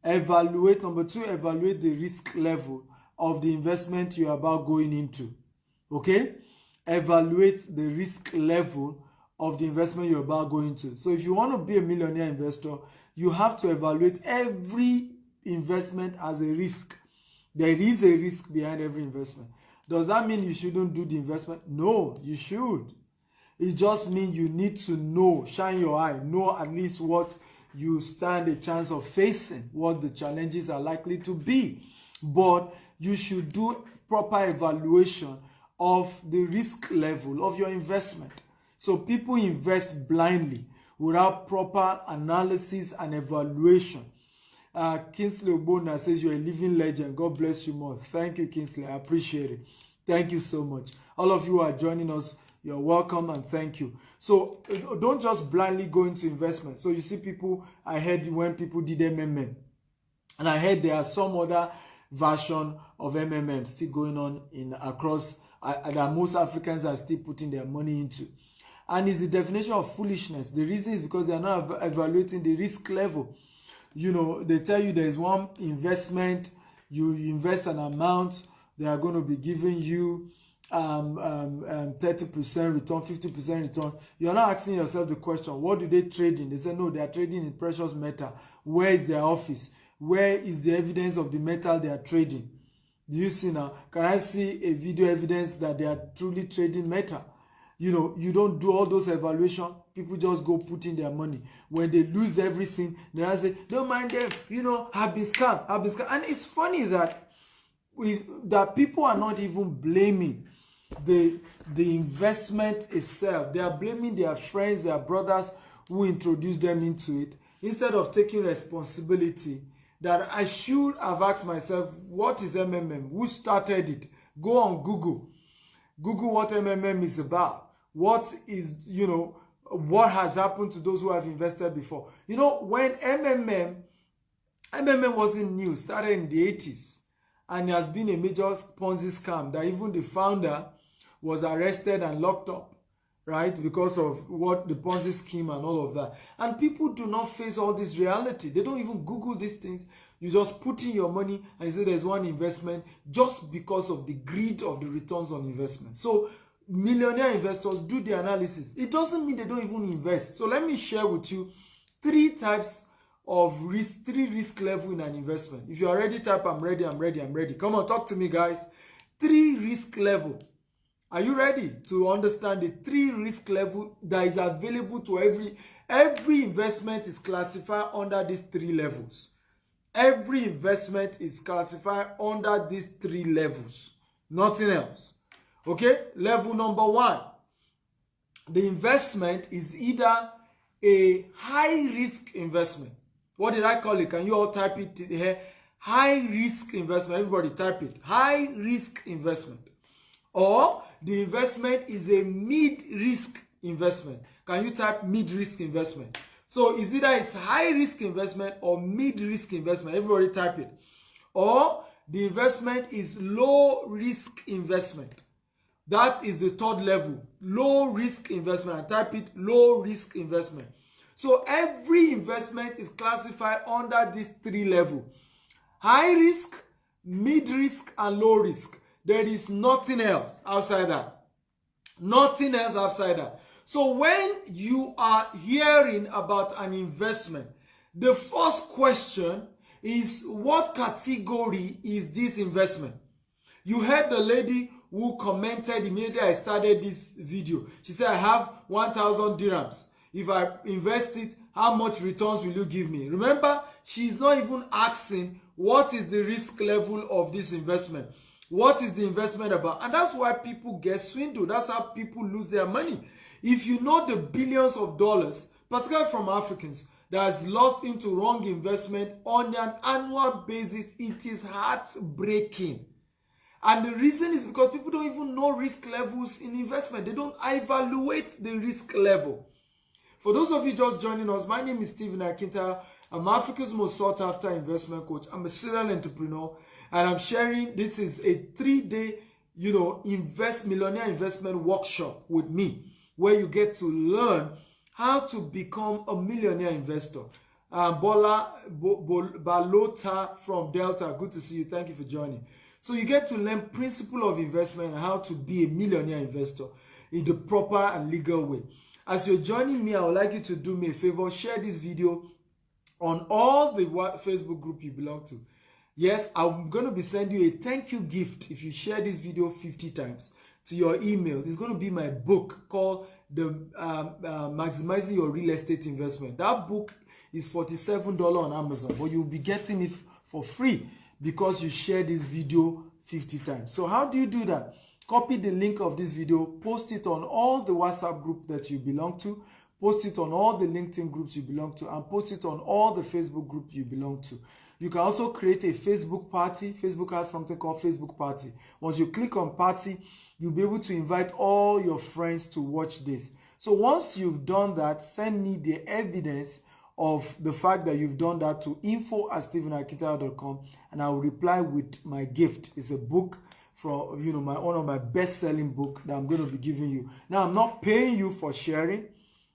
Number 2, evaluate the risk level of the investment you're about going into. Okay? Evaluate the risk level of the investment you're about going to. So if you want to be a millionaire investor, you have to evaluate every investment as a risk. There is a risk behind every investment. Does that mean you shouldn't do the investment? No, you should. It just means you need to know, shine your eye, know at least what you stand a chance of facing, what the challenges are likely to be. But you should do proper evaluation of the risk level of your investment. So people invest blindly without proper analysis and evaluation. Kingsley Obona says you're a living legend. God bless you more. Thank you, Kingsley. I appreciate it. Thank you so much. All of you who are joining us, you're welcome and thank you. So don't just blindly go into investment. So you see people, I heard when people did MMM, and I heard there are some other version of MMM still going on in across that most Africans are still putting their money into. And it's the definition of foolishness. The reason is because they are not evaluating the risk level. You know, they tell you there's one investment, you invest an amount, they are going to be giving you 30% return, 50% return. You're not asking yourself the question, what do they trade in? They say, no, they are trading in precious metal. Where is their office? Where is the evidence of the metal they are trading? Do you see now? Can I see a video evidence that they are truly trading metal? You know, you don't do all those evaluation. People just go put in their money. When they lose everything, they say, don't mind them, you know, have been scammed. And it's funny that people are not even blaming the investment itself. They are blaming their friends, their brothers who introduced them into it, instead of taking responsibility that I should have asked myself, what is MMM? Who started it? Go on Google. Google what MMM is about. What is, you know, what has happened to those who have invested before. You know, when MMM wasn't new, started in the 80s, and it has been a major Ponzi scam that even the founder was arrested and locked up, right? Because of what the Ponzi scheme and all of that. And people do not face all this reality. They don't even Google these things. You just put in your money and you say there's one investment just because of the greed of the returns on investment. So millionaire investors do the analysis. It doesn't mean they don't even invest. So let me share with you 3 types of risk, 3 risk level in an investment. If you're ready, type I'm ready, I'm ready, I'm ready. Come on, talk to me, guys. 3 risk level. Are you ready to understand the 3 risk level that is available to every investment is classified under these 3 levels. Every investment is classified under these 3 levels. Nothing else. Okay? Level number 1. The investment is either a high risk investment. What did I call it? Can you all type it here? High risk investment. Everybody type it. High risk investment. Or the investment is a mid-risk investment. Can you type mid-risk investment? So is either it's high-risk investment or mid-risk investment. Everybody type it. Or the investment is low-risk investment. That is the 3rd level. Low-risk investment. And type it low-risk investment. So every investment is classified under these 3 levels. High-risk, mid-risk, and low-risk. There is nothing else outside that. Nothing else outside that. So when you are hearing about an investment, the first question is, what category is this investment? You heard the lady who commented immediately I started this video. She said, I have 1,000 dirhams. If I invest it, how much returns will you give me? Remember, she's not even asking what is the risk level of this investment. What is the investment about? And that's why people get swindled. That's how people lose their money. If you know the billions of dollars particularly from Africans, that has lost into wrong investment on an annual basis. It is heartbreaking. And the reason is because people don't even know risk levels in investment. They don't evaluate the risk level. For those of you just joining us, my name is Stephen Akinta. I'm Africa's most sought after investment coach. I'm a serial entrepreneur, and I'm sharing, this is a 3-day, millionaire investment workshop with me, where you get to learn how to become a millionaire investor. Bola Balota from Delta, good to see you. Thank you for joining. So you get to learn principle of investment and how to be a millionaire investor in the proper and legal way. As you're joining me, I would like you to do me a favor, share this video on all the Facebook group you belong to. Yes, I'm going to be sending you a thank you gift if you share this video 50 times to your email. It's going to be my book called the Maximizing Your Real Estate Investment. That book is $47 on Amazon, but you'll be getting it for free because you share this video 50 times. So how do you do that? Copy the link of this video, post it on all the WhatsApp group that you belong to, post it on all the LinkedIn groups you belong to, and post it on all the Facebook groups you belong to. You can also create a Facebook party. Facebook has something called Facebook Party. Once you click on party, you'll be able to invite all your friends to watch this. So once you've done that, send me the evidence of the fact that you've done that to info@stephenakita.com, and I'll reply with my gift. It's a book from one of my best-selling book that I'm going to be giving you. Now, I'm not paying you for sharing,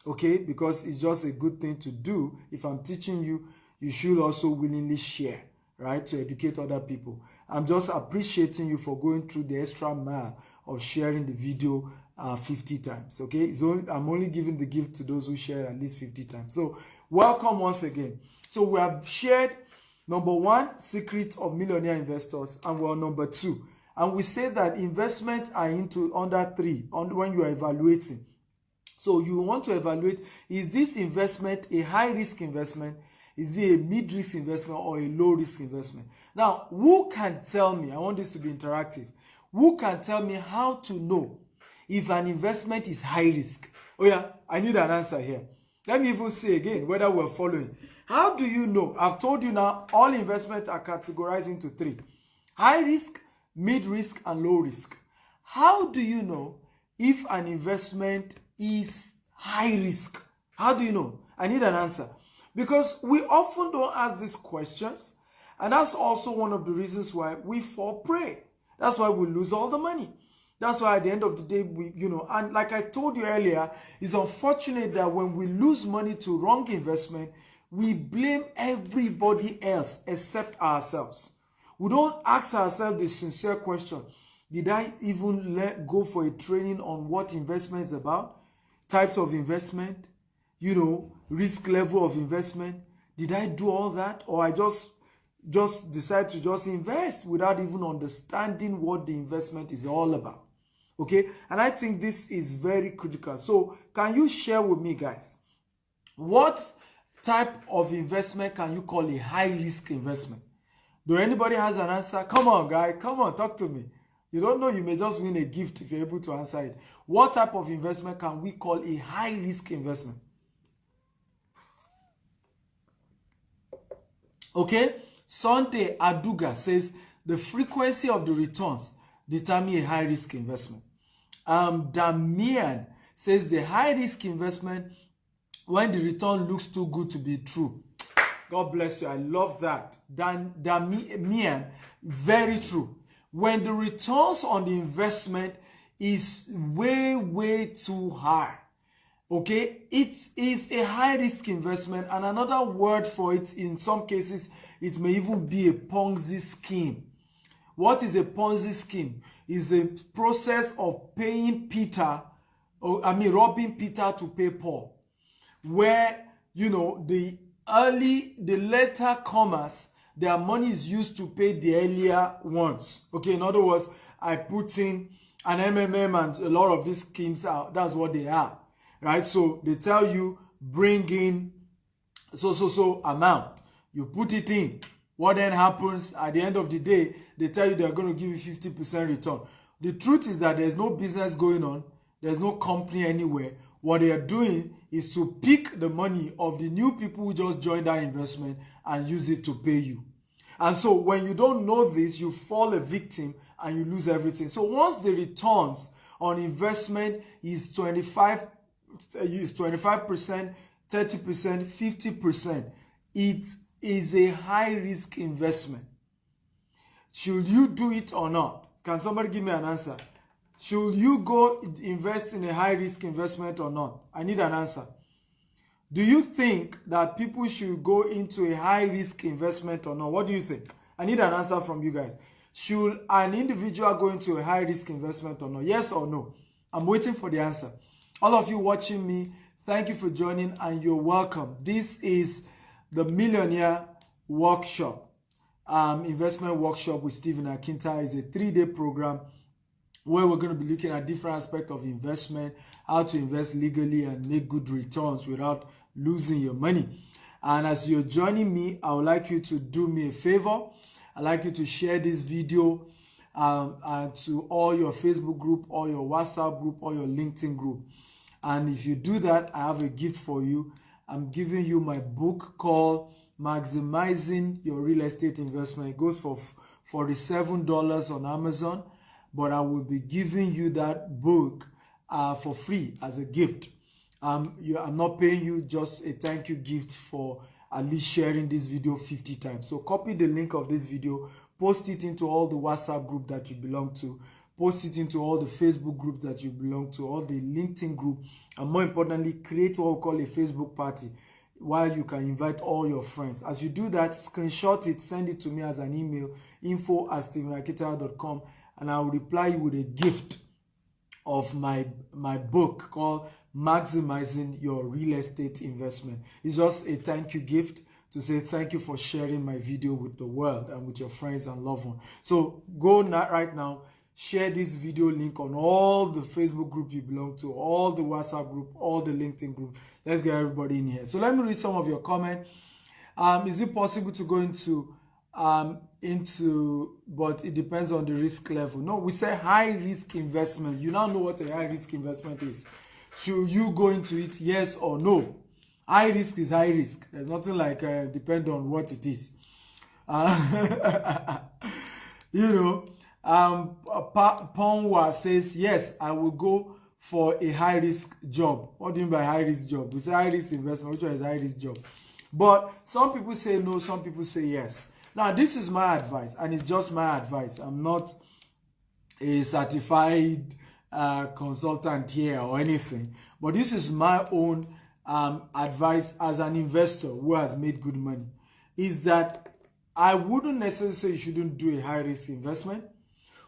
okay, because it's just a good thing to do. If I'm teaching you, you should also willingly share, right, to educate other people. I'm just appreciating you for going through the extra mile of sharing the video 50 times, okay? I'm only giving the gift to those who share at least 50 times. So welcome once again. So we have shared number 1, secret of millionaire investors, and we're on number 2. And we say that investments are into under 3 when you are evaluating. So you want to evaluate, is this investment a high-risk investment? Is it a mid-risk investment or a low-risk investment? Now, who can tell me, I want this to be interactive, who can tell me how to know if an investment is high-risk? Oh yeah, I need an answer here. Let me even say again whether we're following. How do you know? I've told you now, all investments are categorized into 3. High-risk, mid-risk, and low-risk. How do you know if an investment is high-risk? How do you know? I need an answer. Because we often don't ask these questions, and that's also one of the reasons why we fall prey. That's why we lose all the money. That's why at the end of the day, and like I told you earlier, it's unfortunate that when we lose money to wrong investment, we blame everybody else except ourselves. We don't ask ourselves the sincere question, did I even go for a training on what investment is about? Types of investment, risk level of investment. Did I do all that? Or I just decide to just invest without even understanding what the investment is all about? Okay? And I think this is very critical. So can you share with me, guys, what type of investment can you call a high-risk investment? Do anybody has an answer? Come on, guy. Come on, talk to me. You don't know, you may just win a gift if you're able to answer it. What type of investment can we call a high-risk investment? Okay? Sunday Aduga says the frequency of the returns determine a high-risk investment. Damian says the high-risk investment when the return looks too good to be true. God bless you. I love that. Damian, very true. When the returns on the investment is way too high, okay, it is a high-risk investment, and another word for it, in some cases, it may even be a Ponzi scheme. What is a Ponzi scheme? Is a process of paying Peter, robbing Peter to pay Paul, where, the later comers, their money is used to pay the earlier ones. Okay, in other words, I put in an MMM and a lot of these schemes out. That's what they are, right? So they tell you bring in so amount. You put it in. What then happens at the end of the day? They tell you they're going to give you 50% return. The truth is that there's no business going on. There's no company anywhere. What they are doing is to pick the money of the new people who just joined that investment and use it to pay you. And so when you don't know this, you fall a victim and you lose everything. So once the returns on investment is 25%, 30%, 50%, it is a high risk investment. Should you do it or not? Can somebody give me an answer? Should you go invest in a high risk investment or not? I need an answer. Do you think that people should go into a high risk investment or not? What do you think? I need an answer from you guys. Should an individual go into a high risk investment or not? Yes or no? I'm waiting for the answer. All of you watching me, thank you for joining and you're welcome. This is the Millionaire Workshop, investment workshop with Stephen Akinta. Is a 3-day program where we're going to be looking at different aspects of investment, how to invest legally and make good returns without losing your money. And as you're joining me, I would like you to do me a favor. I'd like you to share this video to all your Facebook group, all your WhatsApp group, all your LinkedIn group. And if you do that, I have a gift for you. I'm giving you my book called Maximizing Your Real Estate Investment. It goes for $47 on Amazon. But I will be giving you that book for free as a gift. I'm not paying you, just a thank you gift for at least sharing this video 50 times. So copy the link of this video, post it into all the WhatsApp group that you belong to, post it into all the Facebook group that you belong to, all the LinkedIn group, and more importantly, create what we call a Facebook party while you can invite all your friends. As you do that, screenshot it, send it to me as an email, info@stephenakita.com. and I will reply you with a gift of my book called Maximizing Your Real Estate Investment. It's just a thank you gift to say thank you for sharing my video with the world and with your friends and loved ones. So go right now, share this video link on all the Facebook group you belong to, all the WhatsApp group, all the LinkedIn group. Let's get everybody in here. So let me read some of your comments. Is it possible to go into, but it depends on the risk level? No, we say high risk investment. You now know what a high risk investment is. Should you go into it, yes or no? High risk is high risk. There's nothing like depend on what it is. Ponwa says, yes, I will go for a high risk job. What do you mean by high risk job? We say high risk investment. Which one is high risk job? But some people say no, some people say yes. Now, this is my advice, and it's just my advice. I'm not a certified consultant here or anything, but this is my own advice as an investor who has made good money, is that I wouldn't necessarily say you shouldn't do a high-risk investment.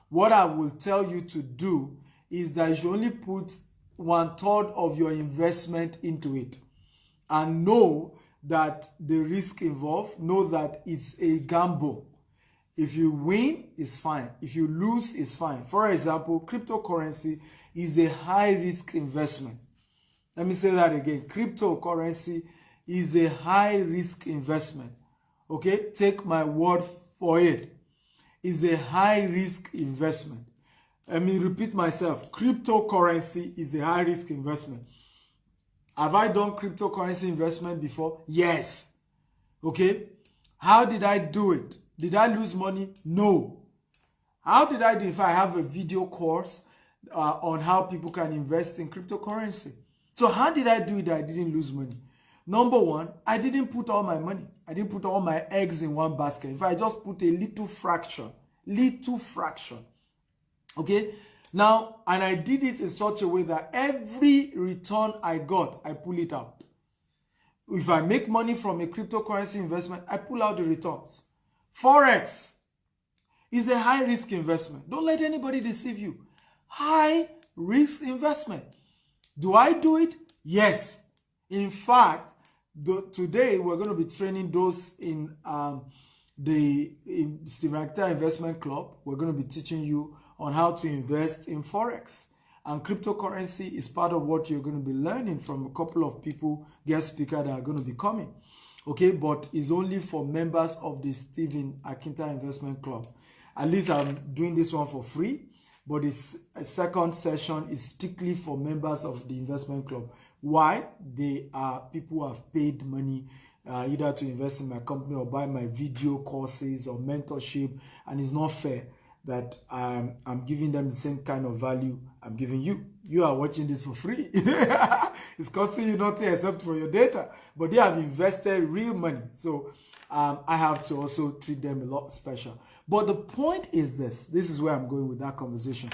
What I will tell you to do is that you should only put 1/3 of your investment into it and know that the risk involved, know that it's a gamble. If you win, it's fine. If you lose, it's fine. For example, cryptocurrency is a high-risk investment. Let me say that again. Cryptocurrency is a high-risk investment. Okay? Take my word for it. It's a high-risk investment. Let me repeat myself. Cryptocurrency is a high-risk investment. Have I done cryptocurrency investment before? Yes. Okay? How did I do it? Did I lose money? No. How did I do it? If I have a video course on how people can invest in cryptocurrency. So how did I do it that I didn't lose money? Number one, I didn't put all my money. I didn't put all my eggs in one basket. If I just put a little fraction. Okay? Now, and I did it in such a way that every return I got, I pull it out. If I make money from a cryptocurrency investment, I pull out the returns. Forex is a high-risk investment. Don't let anybody deceive you. High-risk investment. Do I do it? Yes. In fact, today we're going to be training those in the Stephen Akinta Investment Club. We're going to be teaching you on how to invest in Forex. And cryptocurrency is part of what you're going to be learning from a couple of people, guest speakers that are going to be coming. Okay, but it's only for members of the Stephen Akinta Investment Club. At least I'm doing this one for free, but this second session is strictly for members of the investment club. Why? They are people who have paid money either to invest in my company or buy my video courses or mentorship, and it's not fair that I'm giving them the same kind of value I'm giving you. You are watching this for free. It's costing you nothing except for your data, but they have invested real money. So I have to also treat them a lot special. But the point is this is where I'm going with that conversation.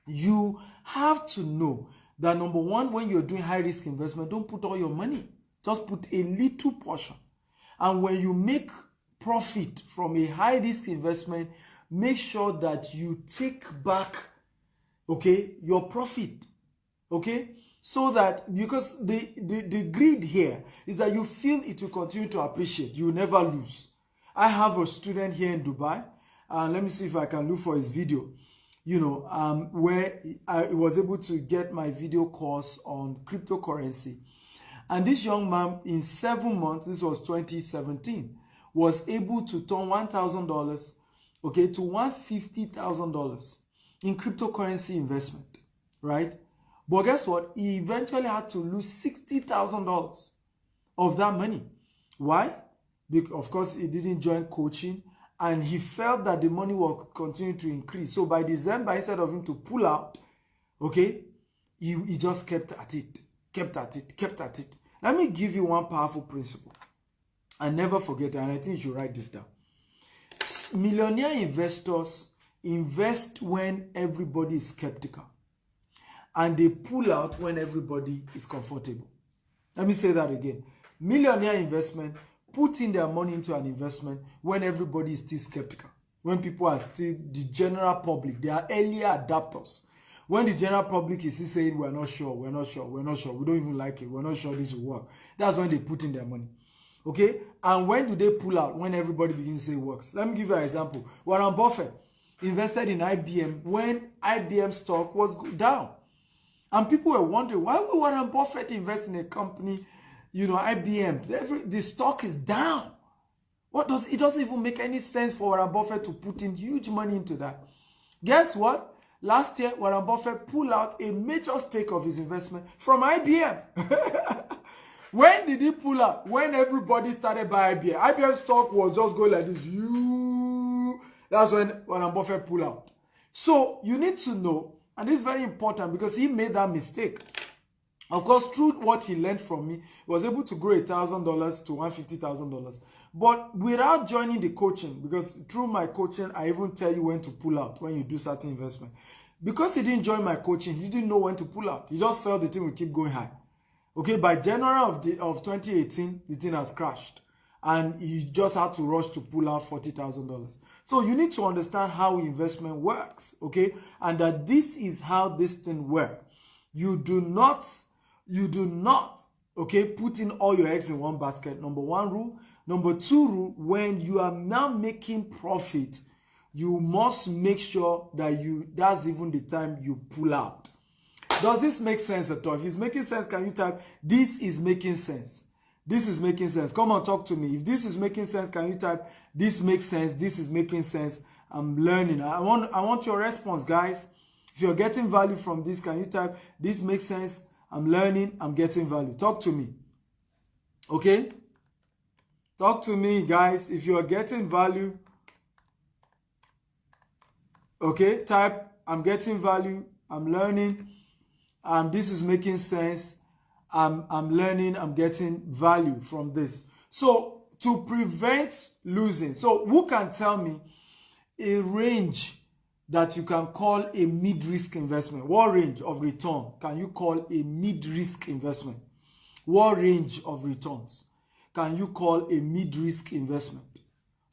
You have to know that, number one, when you're doing high risk investment, don't put all your money. Just put a little portion. And when you make profit from a high risk investment, make sure that you take back, okay, your profit, okay? So that, because the greed here is that you feel it will continue to appreciate. You will never lose. I have a student here in Dubai. Let me see if I can look for his video. You know, where I was able to get my video course on cryptocurrency. And this young man, in 7 months, this was 2017, was able to turn $1,000, okay, to $150,000 in cryptocurrency investment, right? But guess what? He eventually had to lose $60,000 of that money. Why? Because, of course, he didn't join coaching, and he felt that the money will continue to increase. So by December, instead of him to pull out, okay, he just kept at it. Let me give you one powerful principle. And never forget it, and I think you should write this down. Millionaire investors invest when everybody is skeptical. And they pull out when everybody is comfortable. Let me say that again. Millionaire investment, putting their money into an investment when everybody is still skeptical. When people are still, the general public, they are earlier adapters. When the general public is still saying, we're not sure, we don't even like it, we're not sure this will work. That's when they put in their money. Okay? And when do they pull out? When everybody begins to say it works. Let me give you an example. Warren Buffett invested in IBM when IBM stock was down. And people were wondering, why would Warren Buffett invest in a company, you know, IBM? The stock is down. It doesn't even make any sense for Warren Buffett to put in huge money into that. Guess what? Last year, Warren Buffett pulled out a major stake of his investment from IBM. When did he pull out? When everybody started buying IBM. IBM stock was just going like this. That's when Warren Buffett pulled out. So you need to know, and this is very important because he made that mistake. Of course, through what he learned from me, he was able to grow $1,000 to $150,000. But without joining the coaching, because through my coaching, I even tell you when to pull out when you do certain investment. Because he didn't join my coaching, he didn't know when to pull out. He just felt the thing would keep going high. Okay, by January of 2018, the thing has crashed. And he just had to rush to pull out $40,000. So you need to understand how investment works, okay? And that this is how this thing works. You do not, okay, put in all your eggs in one basket. Number one rule. Number two rule, when you are now making profit, you must make sure that that's even the time you pull out. Does this make sense at all? If it's making sense, can you type, this is making sense? This is making sense. Come on, talk to me. If this is making sense, can you type, this makes sense, this is making sense, I'm learning. I want your response, guys. If you're getting value from this, can you type, this makes sense, I'm learning, I'm getting value. Talk to me. Okay? Talk to me, guys. If you're getting value, okay, type, I'm getting value, I'm learning, this is making sense, I'm learning, I'm getting value from this. So to prevent losing, so who can tell me a range that you can call a mid-risk investment? What range of return can you call a mid-risk investment? What range of returns can you call a mid-risk investment?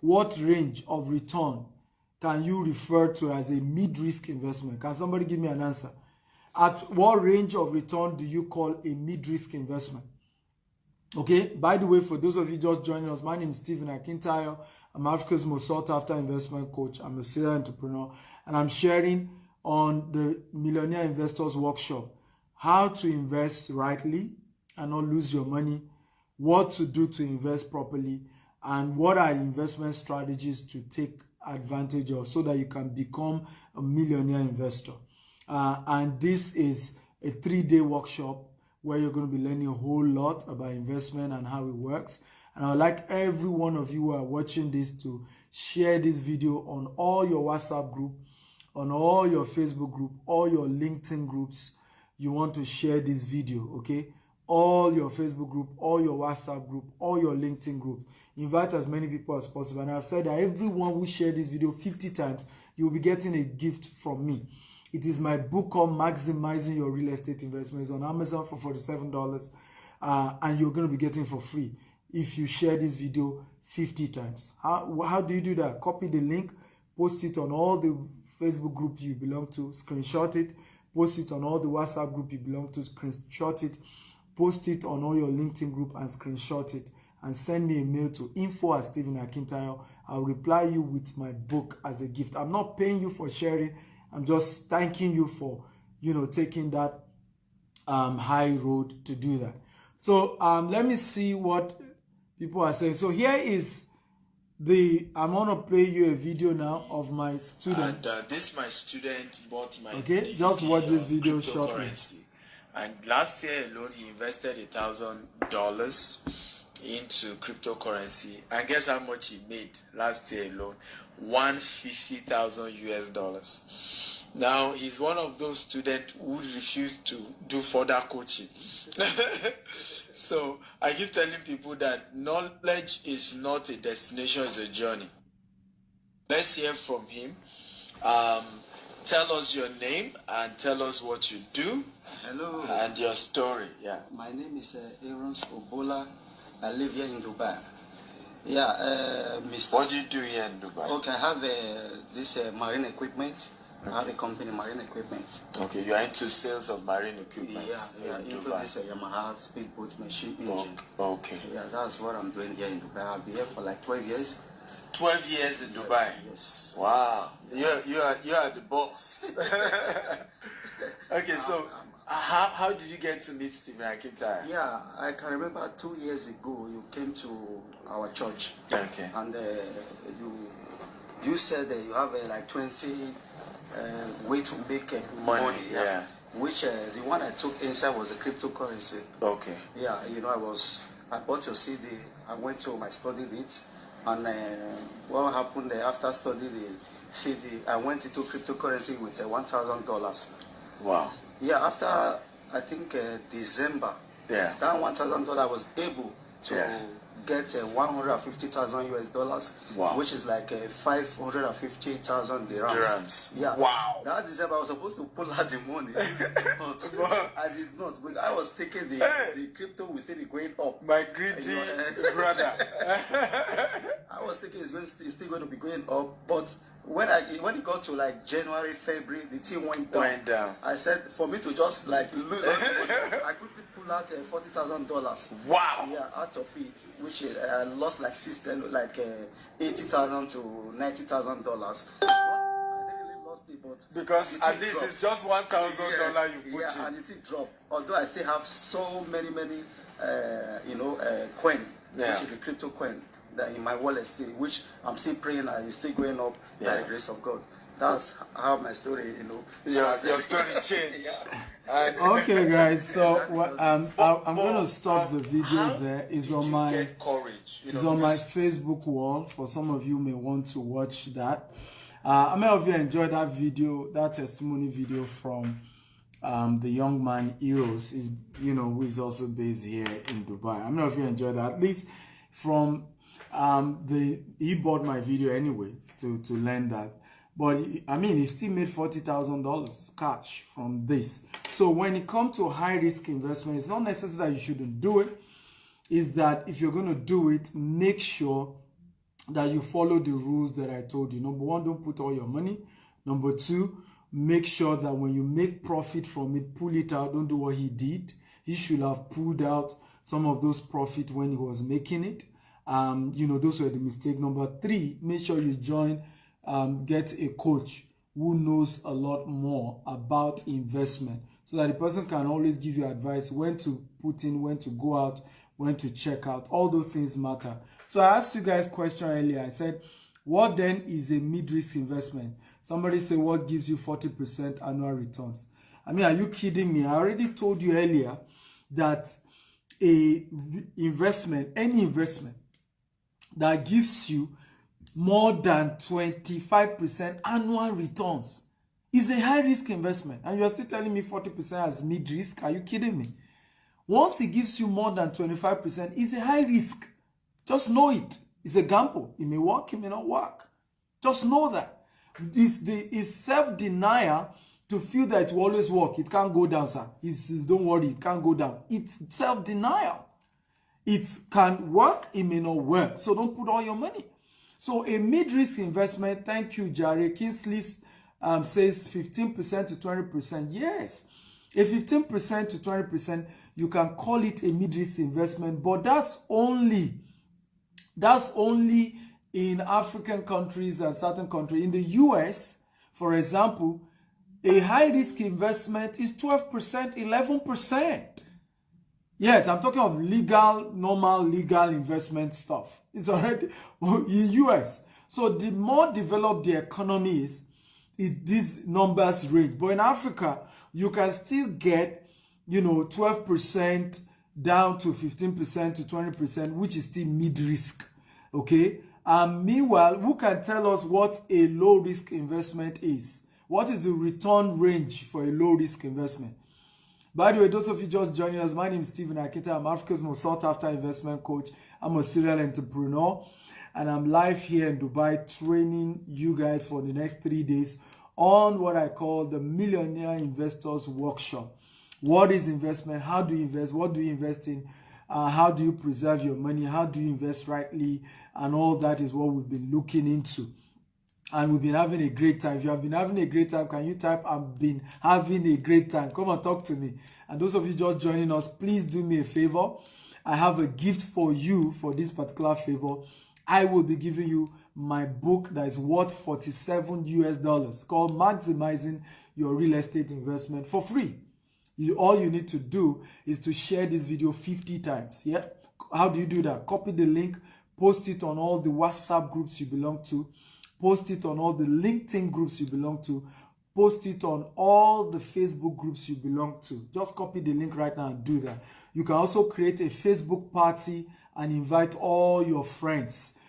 What range of return can you refer to as a mid-risk investment? Can somebody give me an answer? At what range of return do you call a mid-risk investment? Okay, by the way, for those of you just joining us, my name is Stephen Akintayo. I'm Africa's most sought-after investment coach. I'm a serial entrepreneur, and I'm sharing on the Millionaire Investors Workshop how to invest rightly and not lose your money, what to do to invest properly, and what are investment strategies to take advantage of so that you can become a millionaire investor. And this is a 3-day workshop where you're going to be learning a whole lot about investment and how it works. And I would like every one of you who are watching this to share this video on all your WhatsApp group, on all your Facebook group, all your LinkedIn groups. You want to share this video, okay? All your Facebook group, all your WhatsApp group, all your LinkedIn group. Invite as many people as possible. And I've said that everyone who shared this video 50 times, you'll be getting a gift from me. It is my book called Maximizing Your Real Estate Investment. It's on Amazon for $47. And you're going to be getting it for free if you share this video 50 times. How do you do that? Copy the link, post it on all the Facebook group you belong to, screenshot it, post it on all the WhatsApp group you belong to, screenshot it, post it on all your LinkedIn group and screenshot it, and send me a mail to info@StephenAkintayo. I'll reply you with my book as a gift. I'm not paying you for sharing. I'm just thanking you for, taking that high road to do that. So let me see what people are saying. So here is I'm gonna play you a video now of my student. And this my student bought my okay. Just watch this video shortly. And last year alone, he invested $1,000 into cryptocurrency. And guess how much he made last year alone? $150,000. Now he's one of those students who refused to do further coaching. So I keep telling people that knowledge is not a destination, it's a journey. Let's hear from him. Tell us your name and tell us what you do. Hello. And your story. Yeah. My name is Aaron Obola. I live here in Dubai. Yeah, Mr. What do you do here in Dubai? Okay, I have this marine equipment. I have a company, marine equipment. Okay, you are into sales of marine equipment. Yeah, into Dubai. This Yamaha speedboat machine engine. Okay. Yeah, that's what I'm doing here in Dubai. I'll be here for like 12 years. 12 years in Dubai. Yes. Wow. You are the boss. Okay, so how did you get to meet Stephen Akintayo? Yeah, I can remember 2 years ago you came to our church. Okay. And you said that you have like 20 way to make money. Yeah. Which the one I took inside was a cryptocurrency. Okay. Yeah, I bought your CD. I went to I studied it, and what happened after studying the CD, I went into cryptocurrency with $1,000. Wow. Yeah, after I think December. Yeah. That $1,000 was able to get $150,000 wow. which is like 550,000 dirhams. Yeah. Wow. That December I was supposed to pull out the money, but I did not. But I was thinking the crypto will still be going up. My greedy brother. I was thinking it's still going to be going up, but when it got to like January, February, the thing went down. I said for me to just like lose all the money, I quickly pull out $40,000. Wow. Yeah, out of it, which I lost like $80,000 to $90,000. I really lost it, but because at least dropped. It's just $1,000 you put in. And it dropped. Although I still have so many coin, which is the crypto coin. That in my wallet still, which I'm still praying and it's still going up by the grace of God. That's how my story, your story changed. Okay, guys. So I'm gonna stop the video there. It's on my Facebook wall. For some of you may want to watch that. How many of you enjoyed that video, that testimony video from the young man Eros, who is also based here in Dubai? How many of you enjoyed that? At least from he bought my video anyway to learn that, but he still made $40,000 cash from this. So when it comes to high risk investment, it's not necessary that you shouldn't do it. Is that if you're going to do it, make sure that you follow the rules that I told you. Number one, don't put all your money. Number two, make sure that when you make profit from it, pull it out. Don't do what he did. He should have pulled out some of those profit when he was making it. Those were the mistake. Number three, make sure you get a coach who knows a lot more about investment, so that the person can always give you advice when to put in, when to go out, when to check out. All those things matter. So I asked you guys a question earlier. I said, what then is a mid-risk investment? Somebody said, what gives you 40% annual returns? Are you kidding me? I already told you earlier that any investment that gives you more than 25% annual returns is a high-risk investment. And you are still telling me 40% as mid-risk? Are you kidding me? Once it gives you more than 25%, it's a high risk. Just know it. It's a gamble. It may work, it may not work. Just know that. It's self-denial to feel that it will always work. It can't go down, sir. Don't worry, it can't go down. It's self-denial. It can work, it may not work. So don't put all your money. So a mid-risk investment, thank you, Jare. Kingsley says 15% to 20%. Yes, a 15% to 20%, you can call it a mid-risk investment, but that's only in African countries and certain countries. In the US, for example, a high-risk investment is 12%, 11%. Yes, I'm talking of normal legal investment stuff. It's already in US. So the more developed the economy is, these numbers range. But in Africa, you can still get, 12% down to 15% to 20%, which is still mid-risk. Okay? And meanwhile, who can tell us what a low-risk investment is? What is the return range for a low-risk investment? By the way, those of you just joining us, my name is Stephen Akita. I'm Africa's most sought-after investment coach. I'm a serial entrepreneur, and I'm live here in Dubai training you guys for the next 3 days on what I call the Millionaire Investors Workshop. What is investment? How do you invest? What do you invest in? How do you preserve your money? How do you invest rightly? And all that is what we've been looking into. And we've been having a great time. If you have been having a great time, can you type "I've been having a great time"? Come and talk to me. And those of you just joining us, please do me a favor. I have a gift for you for this particular favor. I will be giving you my book that is worth $47 US called Maximizing Your Real Estate Investment for free. All you need to do is to share this video 50 times. Yeah. How do you do that? Copy the link, post it on all the WhatsApp groups you belong to, post it on all the LinkedIn groups you belong to, post it on all the Facebook groups you belong to. Just copy the link right now and do that. You can also create a Facebook party and invite all your friends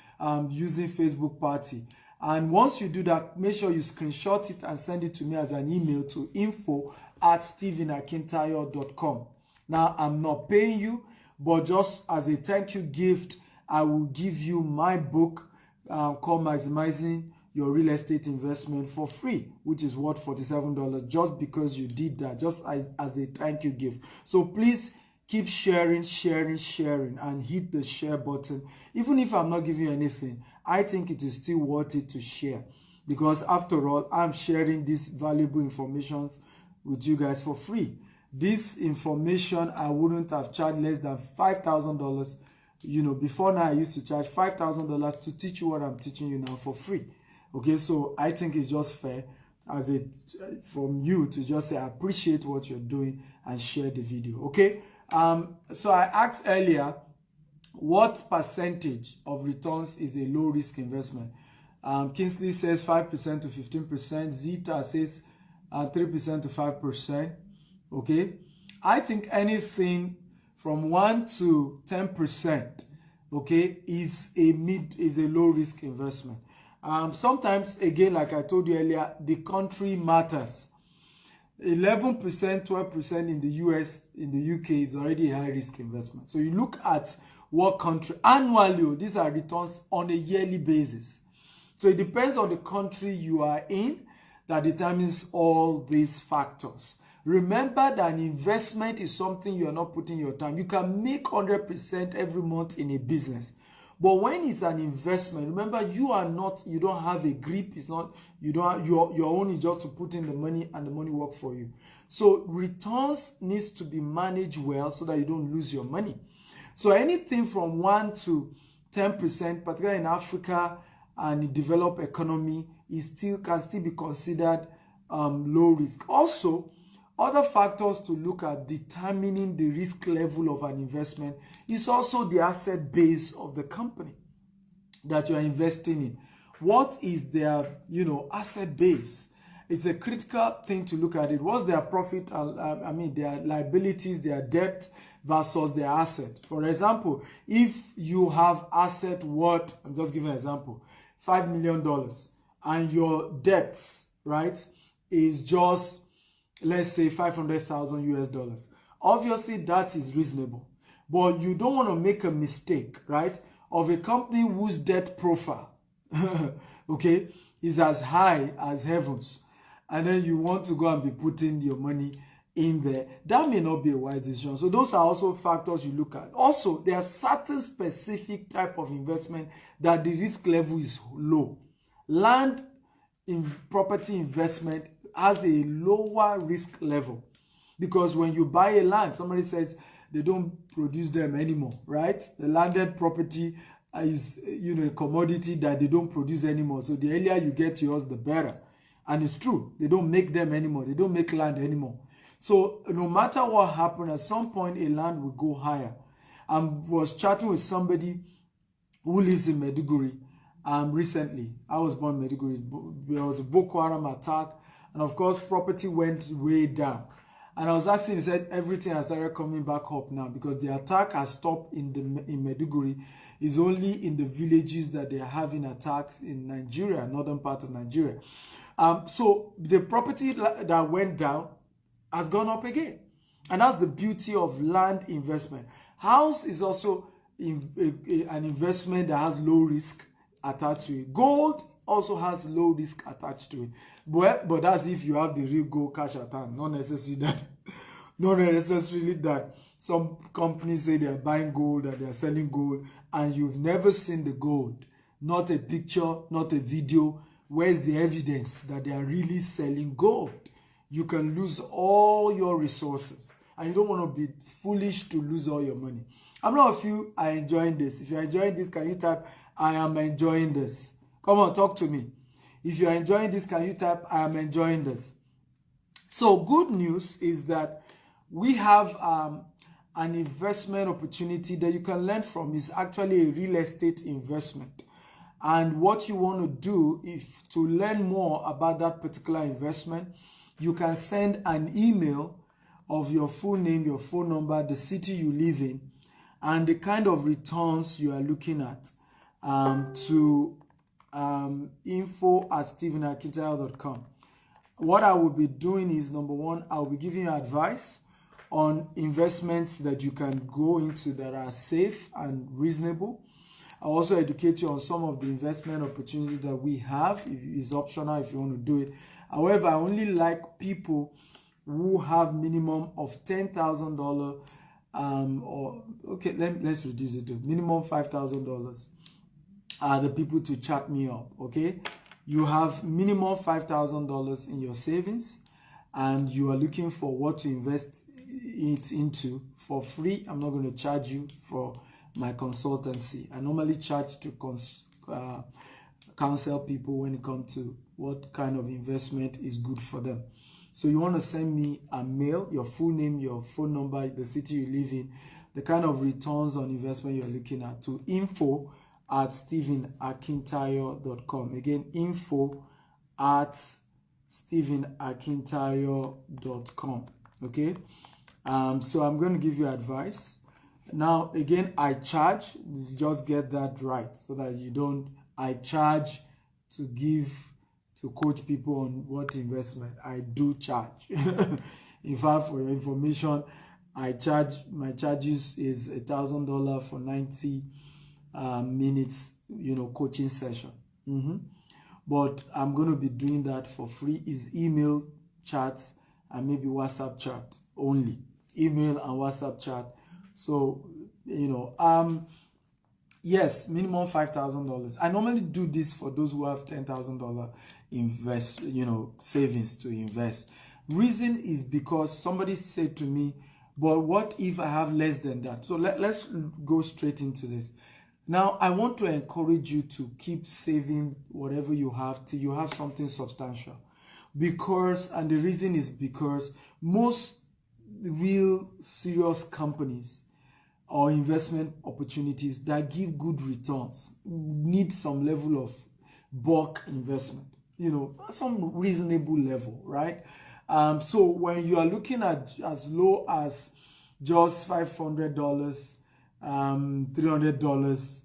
using Facebook party. And once you do that, make sure you screenshot it and send it to me as an email to info@stephenakintayo.com. Now, I'm not paying you, but just as a thank you gift, I will give you my book called Maximizing Your Real Estate Investment for free, which is worth $47 just because you did that, just as a thank you gift. So please keep sharing, and hit the share button. Even if I'm not giving you anything, I think it is still worth it to share, because after all, I'm sharing this valuable information with you guys for free. This information, I wouldn't have charged less than $5,000. Before now I used to charge $5,000 to teach you what I'm teaching you now for free. Okay, so I think it's just fair from you to just say I appreciate what you're doing and share the video. Okay, so I asked earlier, what percentage of returns is a low risk investment? Kingsley says 5% to 15%. Zita says 3% to 5%. Okay, I think anything from 1 to 10%, okay, is a low risk investment. Sometimes, again, like I told you earlier, the country matters. 11%, 12% in the US, in the UK is already a high risk investment. So you look at what country annually, these are returns on a yearly basis. So it depends on the country you are in that determines all these factors. Remember that an investment is something you are not putting your time. You can make 100% every month in a business. But when it's an investment, remember you don't have a grip. It's not, your own is just to put in the money and the money work for you. So returns needs to be managed well so that you don't lose your money. So anything from 1 to 10%, particularly in Africa and in developed economy, can still be considered low risk. Also, other factors to look at determining the risk level of an investment is also the asset base of the company that you are investing in. What is their, asset base? It's a critical thing to look at it. What's their profit? Their liabilities, their debt, versus their asset. For example, if you have asset worth, I'm just giving an example, $5 million, and your debts, right, is just, let's say, 500,000 US dollars. Obviously, that is reasonable. But you don't want to make a mistake, right, of a company whose debt profile, okay, is as high as heavens. And then you want to go and be putting your money in there. That may not be a wise decision. So those are also factors you look at. Also, there are certain specific type of investment that the risk level is low. Land in property investment has a lower risk level, because when you buy a land, somebody says they don't produce them anymore, right? The landed property is, you know, a commodity that they don't produce anymore. So the earlier you get yours, the better. And it's true, they don't make them anymore. They don't make land anymore. So no matter what happens, at some point a land will go higher. I was chatting with somebody who lives in Maiduguri recently. I was born in Maiduguri. There was a Boko Haram attack, and of course property went way down. And I was asking him, he said everything has started coming back up now because the attack has stopped in Maiduguri. It's only in the villages that they are having attacks in Nigeria, northern part of Nigeria. So the property that went down has gone up again. And that's the beauty of land investment. House is also an investment that has low risk attached to it. Gold also has low risk attached to it. But that's if you have the real gold cash at hand. Not necessarily that some companies say they are buying gold and they are selling gold and you've never seen the gold. Not a picture, not a video. Where's the evidence that they are really selling gold? You can lose all your resources. And you don't want to be foolish to lose all your money. I'm not if you are enjoying this. If you're enjoying this, can you type, I am enjoying this? Come on, talk to me. If you're enjoying this, can you type, I am enjoying this? So good news is that we have an investment opportunity that you can learn from. Is actually a real estate investment. And what you want to do, if to learn more about that particular investment, you can send an email of your full name, your phone number, the city you live in, and the kind of returns you are looking at to info@stephenakintayo.com. What I will be doing is, number one, I will be giving you advice on investments that you can go into that are safe and reasonable. I'll also educate you on some of the investment opportunities that we have. It's optional if you want to do it. However, I only like people who have minimum of $10,000 or okay, let's reduce it to minimum $5,000. The people to chat me up, okay? You have minimum $5,000 in your savings and you are looking for what to invest it into for free. I'm not going to charge you for my consultancy. I normally charge to counsel people when it comes to what kind of investment is good for them. So you want to send me a mail, your full name, your phone number, the city you live in, the kind of returns on investment you're looking at, to info@stephenakintayo.com. Again, info@stephenakintayo.com. Okay. So I'm going to give you advice. Now, again, I charge. Just get that right so that you don't. I charge to coach people on what investment. I do charge. In fact, for your information, I charge, my charges is $1,000 for 90 minutes, coaching session. But I'm going to be doing that for free. Is email chats and maybe WhatsApp chat only. Email and WhatsApp chat. So, yes, minimum $5,000. I normally do this for those who have $10,000 savings to invest. Reason is because somebody said to me, but what if I have less than that? So let's go straight into this. Now, I want to encourage you to keep saving whatever you have till you have something substantial. And the reason is because most real serious companies or investment opportunities that give good returns need some level of bulk investment, some reasonable level, right? So when you are looking at as low as just $500, $300,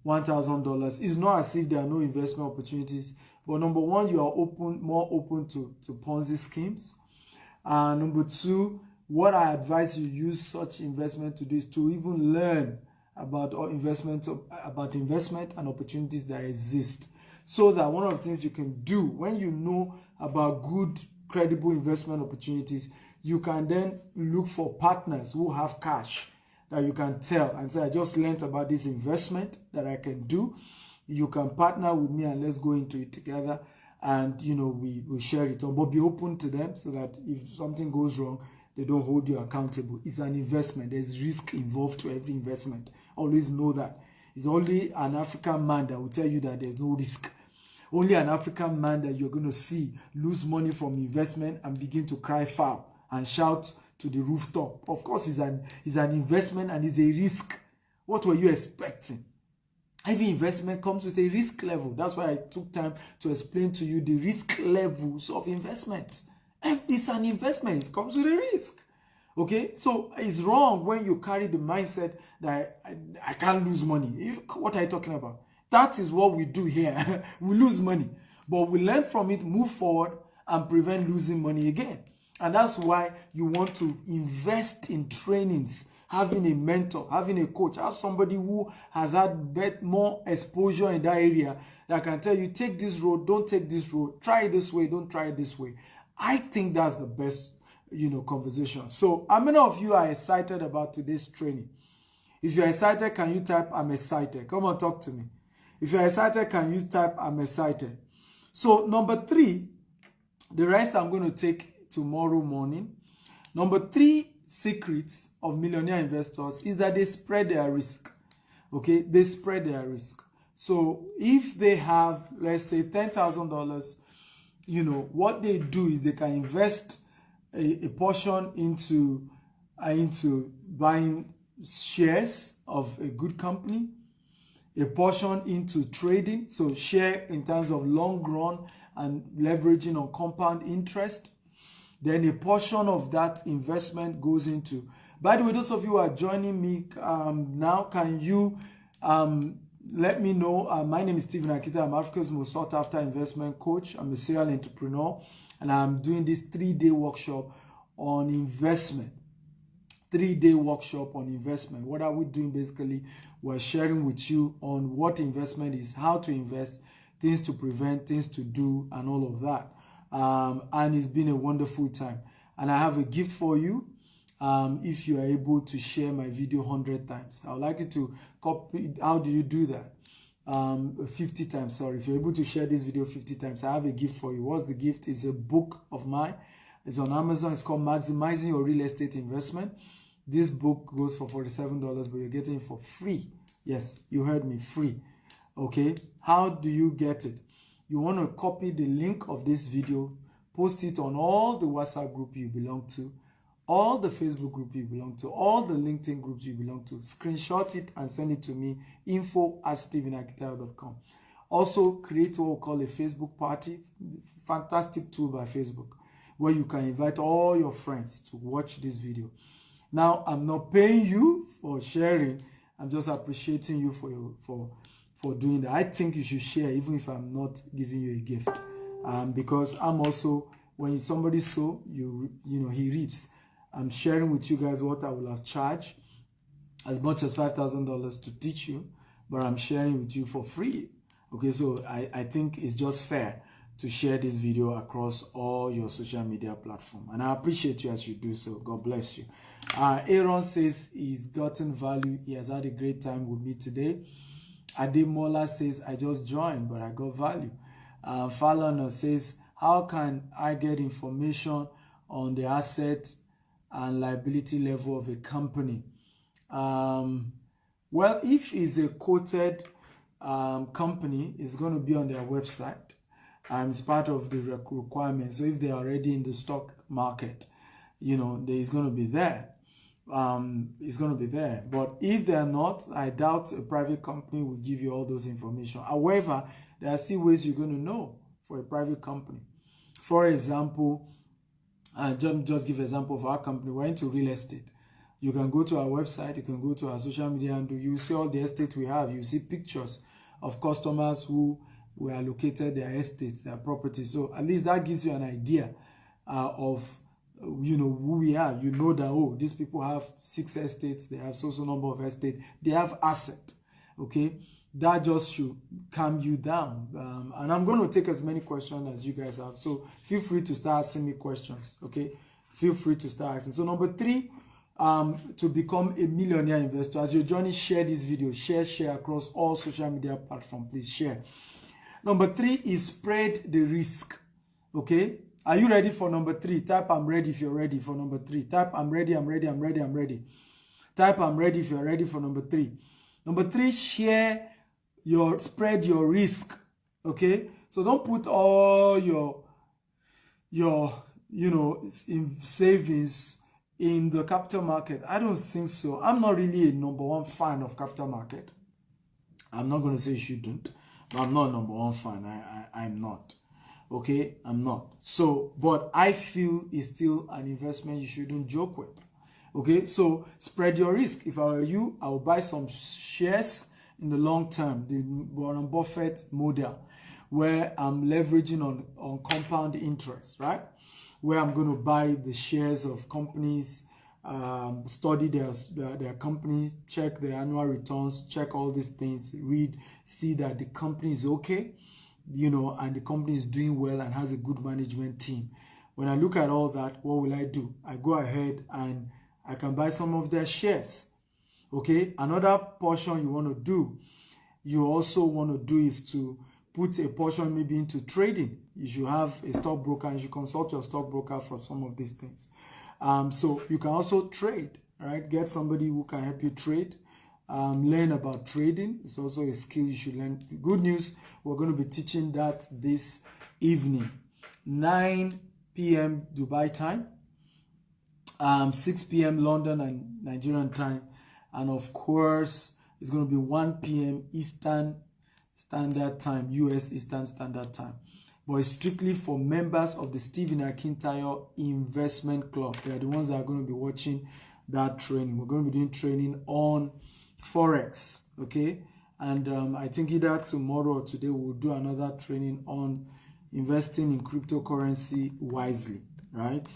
$1,000. It's not as if there are no investment opportunities, but number one, you are more open to Ponzi schemes. Number two, what I advise you use such investment to do is to even learn about investment and opportunities that exist, so that one of the things you can do when you know about good, credible investment opportunities, you can then look for partners who have cash that you can tell and say, I just learned about this investment that I can do. You can partner with me and let's go into it together, and we will share it on. But be open to them so that if something goes wrong, they don't hold you accountable. It's an investment. There's risk involved to every investment. Always know that. It's only an African man that will tell you that there's no risk. Only an African man that you're going to see lose money from investment and begin to cry foul and shout to the rooftop. Of course, it's an investment and it's a risk. What were you expecting? Every investment comes with a risk level. That's why I took time to explain to you the risk levels of investments. It's an investment. It comes with a risk. Okay? So it's wrong when you carry the mindset that I can't lose money. What are you talking about? That is what we do here. We lose money. But we learn from it, move forward, and prevent losing money again. And that's why you want to invest in trainings, having a mentor, having a coach, have somebody who has had more exposure in that area that can tell you, take this road, don't take this road, try it this way, don't try it this way. I think that's the best, conversation. So how many of you are excited about today's training? If you're excited, can you type, I'm excited? Come on, talk to me. If you're excited, can you type, I'm excited? So number 3, the rest I'm going to take tomorrow morning. Number 3 secrets of millionaire investors is that they spread their risk. Okay, they spread their risk. So if they have, let's say, $10,000, what they do is they can invest a portion into buying shares of a good company, a portion into trading, so share in terms of long run and leveraging on compound interest. Then a portion of that investment goes into, by the way, those of you who are joining me now, can you let me know? My name is Stephen Akita. I'm Africa's most sought after investment coach. I'm a serial entrepreneur, and I'm doing this 3-day workshop on investment. 3-day workshop on investment. What are we doing? Basically, we're sharing with you on what investment is, how to invest, things to prevent, things to do, and all of that. And it's been a wonderful time. And I have a gift for you. If you are able to share my video 100 times, I would like you to copy. How do you do that? 50 times, sorry. If you're able to share this video 50 times, I have a gift for you. What's the gift? It's a book of mine. It's on Amazon. It's called Maximizing Your Real Estate Investment. This book goes for $47, but you're getting it for free. Yes, you heard me, free. Okay, how do you get it? You want to copy the link of this video, post it on all the WhatsApp group you belong to, all the Facebook group you belong to, all the LinkedIn groups you belong to. Screenshot it and send it to me, info@stephenakitayo.com. Also, create what we call a Facebook party, fantastic tool by Facebook, where you can invite all your friends to watch this video. Now, I'm not paying you for sharing. I'm just appreciating you for doing that. I think you should share, even if I'm not giving you a gift, because I'm also, when somebody sow, he reaps. I'm sharing with you guys what I will have charged, as much as $5,000 to teach you, but I'm sharing with you for free. Okay, so I think it's just fair to share this video across all your social media platforms, and I appreciate you as you do so. God bless you. Aaron says he's gotten value. He has had a great time with me today. Ademola says, I just joined, but I got value. Fallon says, how can I get information on the asset and liability level of a company? Well, if it's a quoted company, it's going to be on their website. It's part of the requirement. So if they're already in the stock market, it's going to be there. It's going to be there. But if they're not, I doubt a private company will give you all those information. However, there are still ways you're going to know for a private company. For example, just give an example of our company. We're into real estate. You can go to our website, you can go to our social media, and you see all the estates we have. You see pictures of customers who we allocated their estates, their properties. So at least that gives you an idea of who we are. You know that, oh, these people have 6 estates, they have so number of estates, they have asset. Okay, that just should calm you down. And I'm going to take as many questions as you guys have. So feel free to start asking me questions. Okay, feel free to start asking. So number 3, to become a millionaire investor. As your journey, share this video, share across all social media platforms. Please share. Number 3 is spread the risk. Okay, are you ready for number 3? Type I'm ready if you're ready for number 3. Type I'm ready. Type I'm ready if you're ready for number 3. Number 3, spread your risk. Okay, so don't put all your in savings in the capital market. I don't think so. I'm not really a number 1 fan of capital market. I'm not going to say you shouldn't, but I'm not a number 1 fan. I'm not. Okay, I'm not. So, but I feel it's still an investment you shouldn't joke with. Okay, so spread your risk. If I were you, I would buy some shares in the long term, the Warren Buffett model, where I'm leveraging on compound interest, right? Where I'm going to buy the shares of companies, study their company, check their annual returns, check all these things, read, see that the company is okay, and the company is doing well and has a good management team. When I look at all that, what will I do? I go ahead and I can buy some of their shares. Okay, another portion you also want to do is to put a portion maybe into trading. You should have a stockbroker and you should consult your stockbroker for some of these things. So you can also trade, right? Get somebody who can help you trade. Learn about trading. It's also a skill you should learn. Good news, we're going to be teaching that this evening, 9 p.m. Dubai time, 6 p.m. London and Nigerian time, and of course it's going to be 1 p.m. Eastern Standard Time, US Eastern Standard Time. But it's strictly for members of the Stephen Akintayo Investment Club. They are the ones that are going to be watching that training. We're going to be doing training on Forex, okay? And I think either tomorrow or today we'll do another training on investing in cryptocurrency wisely, right?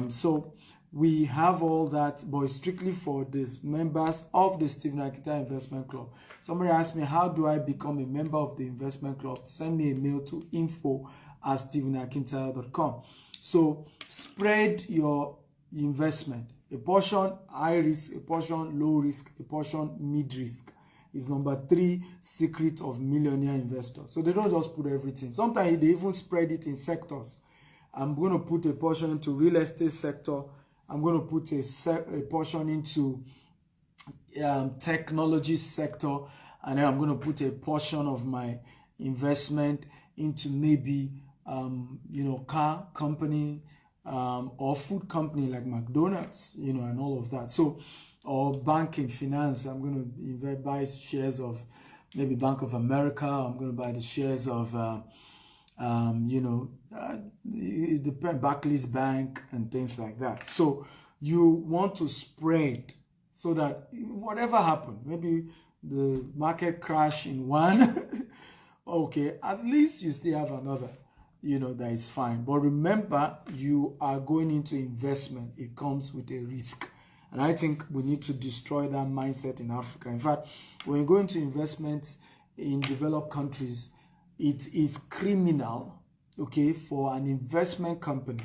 So we have all that, but it's strictly for the members of the Stephen Akintayo Investment Club. Somebody asked me, how do I become a member of the investment club? Send me a mail to info@stephenakintayo.com. So spread your investment. A portion high risk, a portion low risk, a portion mid risk is number 3 secret of millionaire investors. So they don't just put everything. Sometimes they even spread it in sectors. I'm going to put a portion into real estate sector. I'm going to put a portion into technology sector, and then I'm going to put a portion of my investment into maybe car company or food company like McDonald's, and all of that. So, or banking, finance. I'm going to buy shares of maybe Bank of America. I'm going to buy the shares of it depends, Barclays Bank and things like that. So you want to spread so that whatever happened, maybe the market crash in one, okay, at least you still have another, that is fine. But remember, you are going into investment. It comes with a risk. And I think we need to destroy that mindset in Africa. In fact, when you go into investments in developed countries, it is criminal, okay, for an investment company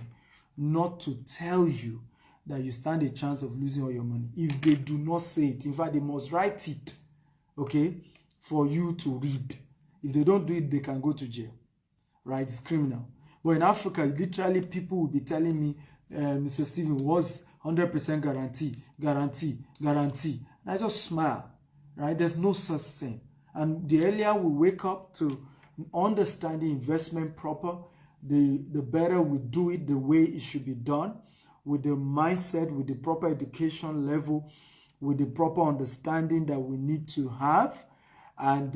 not to tell you that you stand a chance of losing all your money. If they do not say it, in fact, they must write it, okay, for you to read. If they don't do it, they can go to jail, right? It's criminal. But in Africa, literally, people will be telling me, Mr. Stephen, was 100% guarantee. And I just smile, right? There's no such thing. And the earlier we wake up to understanding investment proper, the better we do it the way it should be done, with the mindset, with the proper education level, with the proper understanding that we need to have. And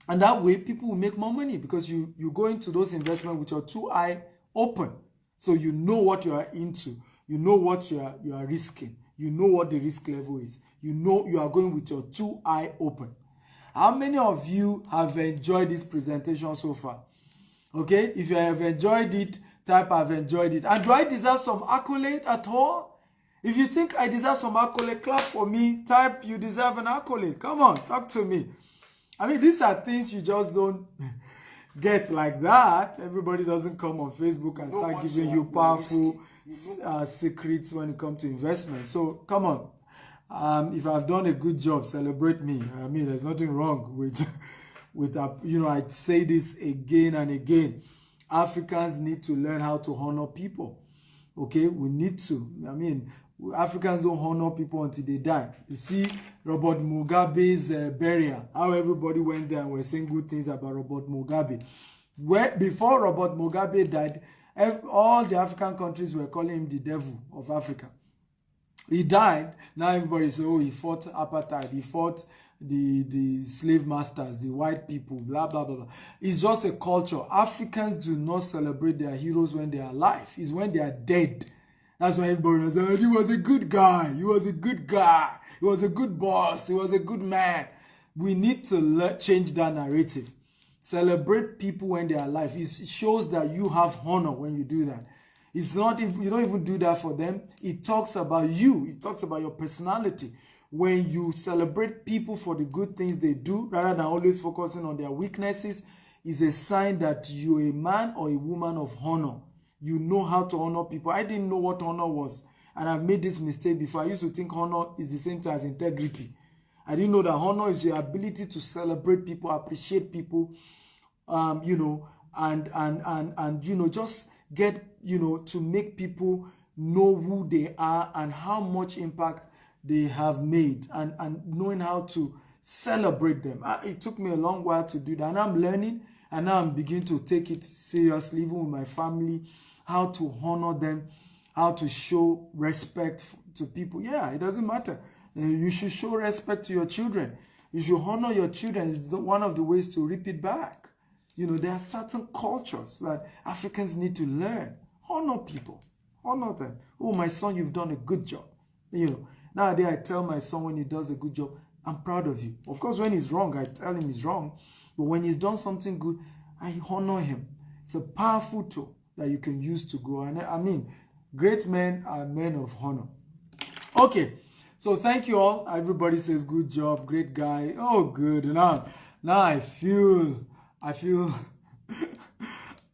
that way people will make more money, because you go into those investments with your 2 eyes open. So you know what you are into. You know what you are risking. You know what the risk level is. You know you are going with your two eyes open. How many of you have enjoyed this presentation so far? Okay, if you have enjoyed it, type I've enjoyed it. And do I deserve some accolade at all? If you think I deserve some accolade, clap for me. Type you deserve an accolade. Come on, talk to me. I mean, these are things you just don't get like that. Everybody doesn't come on Facebook and start giving you powerful secrets when it comes to investment. So come on. If I've done a good job, celebrate me. I mean, there's nothing wrong with I say this again and again. Africans need to learn how to honor people. Okay, we need to. I mean, Africans don't honor people until they die. You see Robert Mugabe's burial, how everybody went there and were saying good things about Robert Mugabe. Before Robert Mugabe died, all the African countries were calling him the devil of Africa. He died. Now everybody says, oh, he fought apartheid. He fought the slave masters, the white people, blah, blah, blah, blah. It's just a culture. Africans do not celebrate their heroes when they are alive. It's when they are dead. That's why everybody says, he was a good guy. He was a good guy. He was a good boss. He was a good man. We need to change that narrative. Celebrate people when they are alive. It shows that you have honor when you do that. It's not, you don't even do that for them. It talks about you. It talks about your personality. When you celebrate people for the good things they do, rather than always focusing on their weaknesses, is a sign that you're a man or a woman of honor. You know how to honor people. I didn't know what honor was. And I've made this mistake before. I used to think honor is the same thing as integrity. I didn't know that honor is your ability to celebrate people, appreciate people, just get, to make people know who they are and how much impact they have made, and knowing how to celebrate them. It took me a long while to do that, and I'm learning, and now I'm beginning to take it seriously, even with my family, how to honor them, how to show respect to people. Yeah, it doesn't matter. You should show respect to your children. You should honor your children. It's one of the ways to reap it back. There are certain cultures that Africans need to learn. Honor people. Honor them. Oh, my son, you've done a good job. Nowadays, I tell my son when he does a good job, I'm proud of you. Of course, when he's wrong, I tell him he's wrong. But when he's done something good, I honor him. It's a powerful tool that you can use to grow. And I mean, great men are men of honor. Okay, so thank you all. Everybody says good job, great guy. Oh, good. Now I feel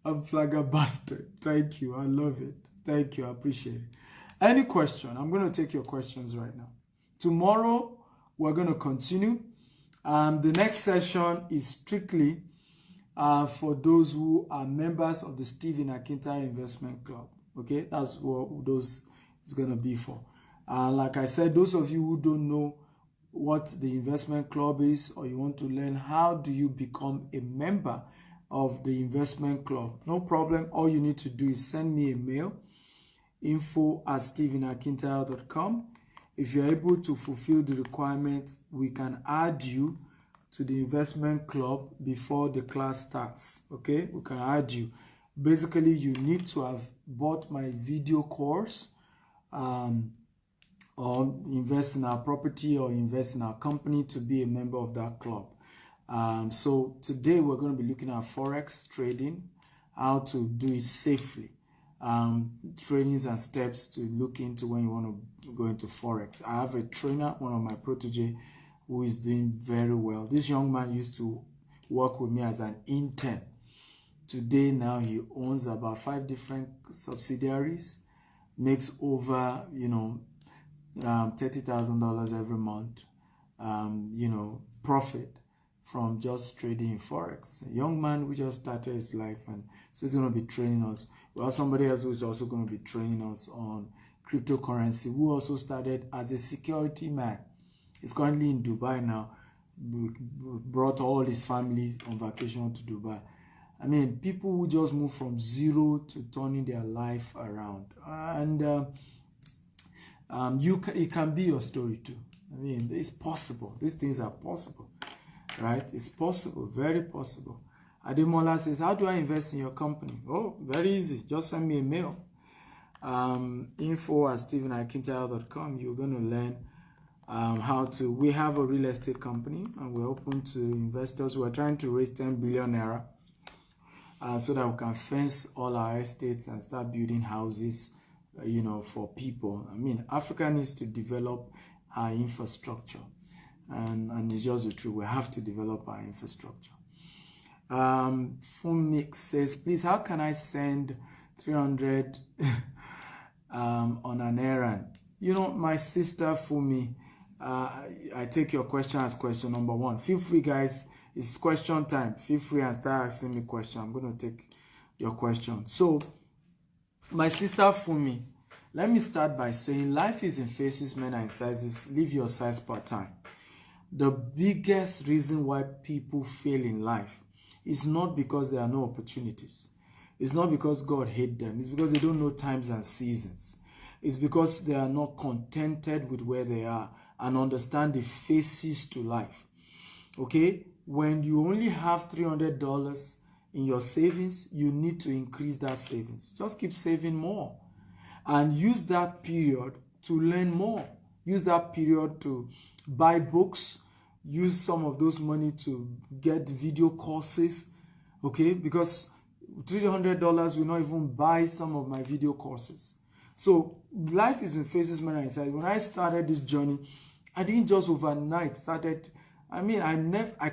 I'm flabbergasted. Thank you. I love it. Thank you. I appreciate it. Any question? I'm going to take your questions right now. Tomorrow, we're going to continue. The next session is strictly for those who are members of the Stephen Akintayo Investment Club. Okay, that's what those is going to be for. Like I said, those of you who don't know what the investment club is, or you want to learn how do you become a member of the investment club, no problem. All you need to do is send me a mail, info@stephenakintayo.com. If you're able to fulfill the requirements, we can add you to the investment club before the class starts. Okay, we can add you. Basically, you need to have bought my video course or invest in our property or invest in our company to be a member of that club. So today we're going to be looking at Forex trading, how to do it safely. Trainings and steps to look into when you want to go into Forex. I have a trainer, one of my protege, who is doing very well. This young man used to work with me as an intern. Today, now he owns about 5 different subsidiaries, makes over, $30,000 every month, profit from just trading in Forex. A young man who just started his life, and so he's going to be training us. We have somebody else who is also going to be training us on cryptocurrency, who also started as a security man. He's currently in Dubai now. We brought all his family on vacation to Dubai. I mean, people who just move from zero to turning their life around. And it can be your story too. I mean, it's possible. These things are possible, right? It's possible, very possible. Ademola says, how do I invest in your company? Oh, very easy. Just send me a mail. info@stephenakintayo.com. You're going to learn how to. We have a real estate company and we're open to investors. We're trying to raise 10 billion naira so that we can fence all our estates and start building houses, for people. I mean, Africa needs to develop our infrastructure, and it's just the truth. We have to develop our infrastructure. Fumix says, please, how can I send 300 on an errand? My sister Fumi, I take your question as question number one. Feel free, guys. It's question time. Feel free and start asking me questions. I'm going to take your question. So, my sister Fumi, let me start by saying life is in phases, men are in sizes. Live your size per time. The biggest reason why people fail in life is not because there are no opportunities. It's not because God hates them. It's because they don't know times and seasons. It's because they are not contented with where they are and understand the phases to life. Okay? When you only have $300 in your savings, you need to increase that savings. Just keep saving more and use that period to learn more. Use that period to buy books. Use some of those money to get video courses. Okay? Because $300 will not even buy some of my video courses. So life is in phases, man. When I started this journey, I didn't just overnight started. I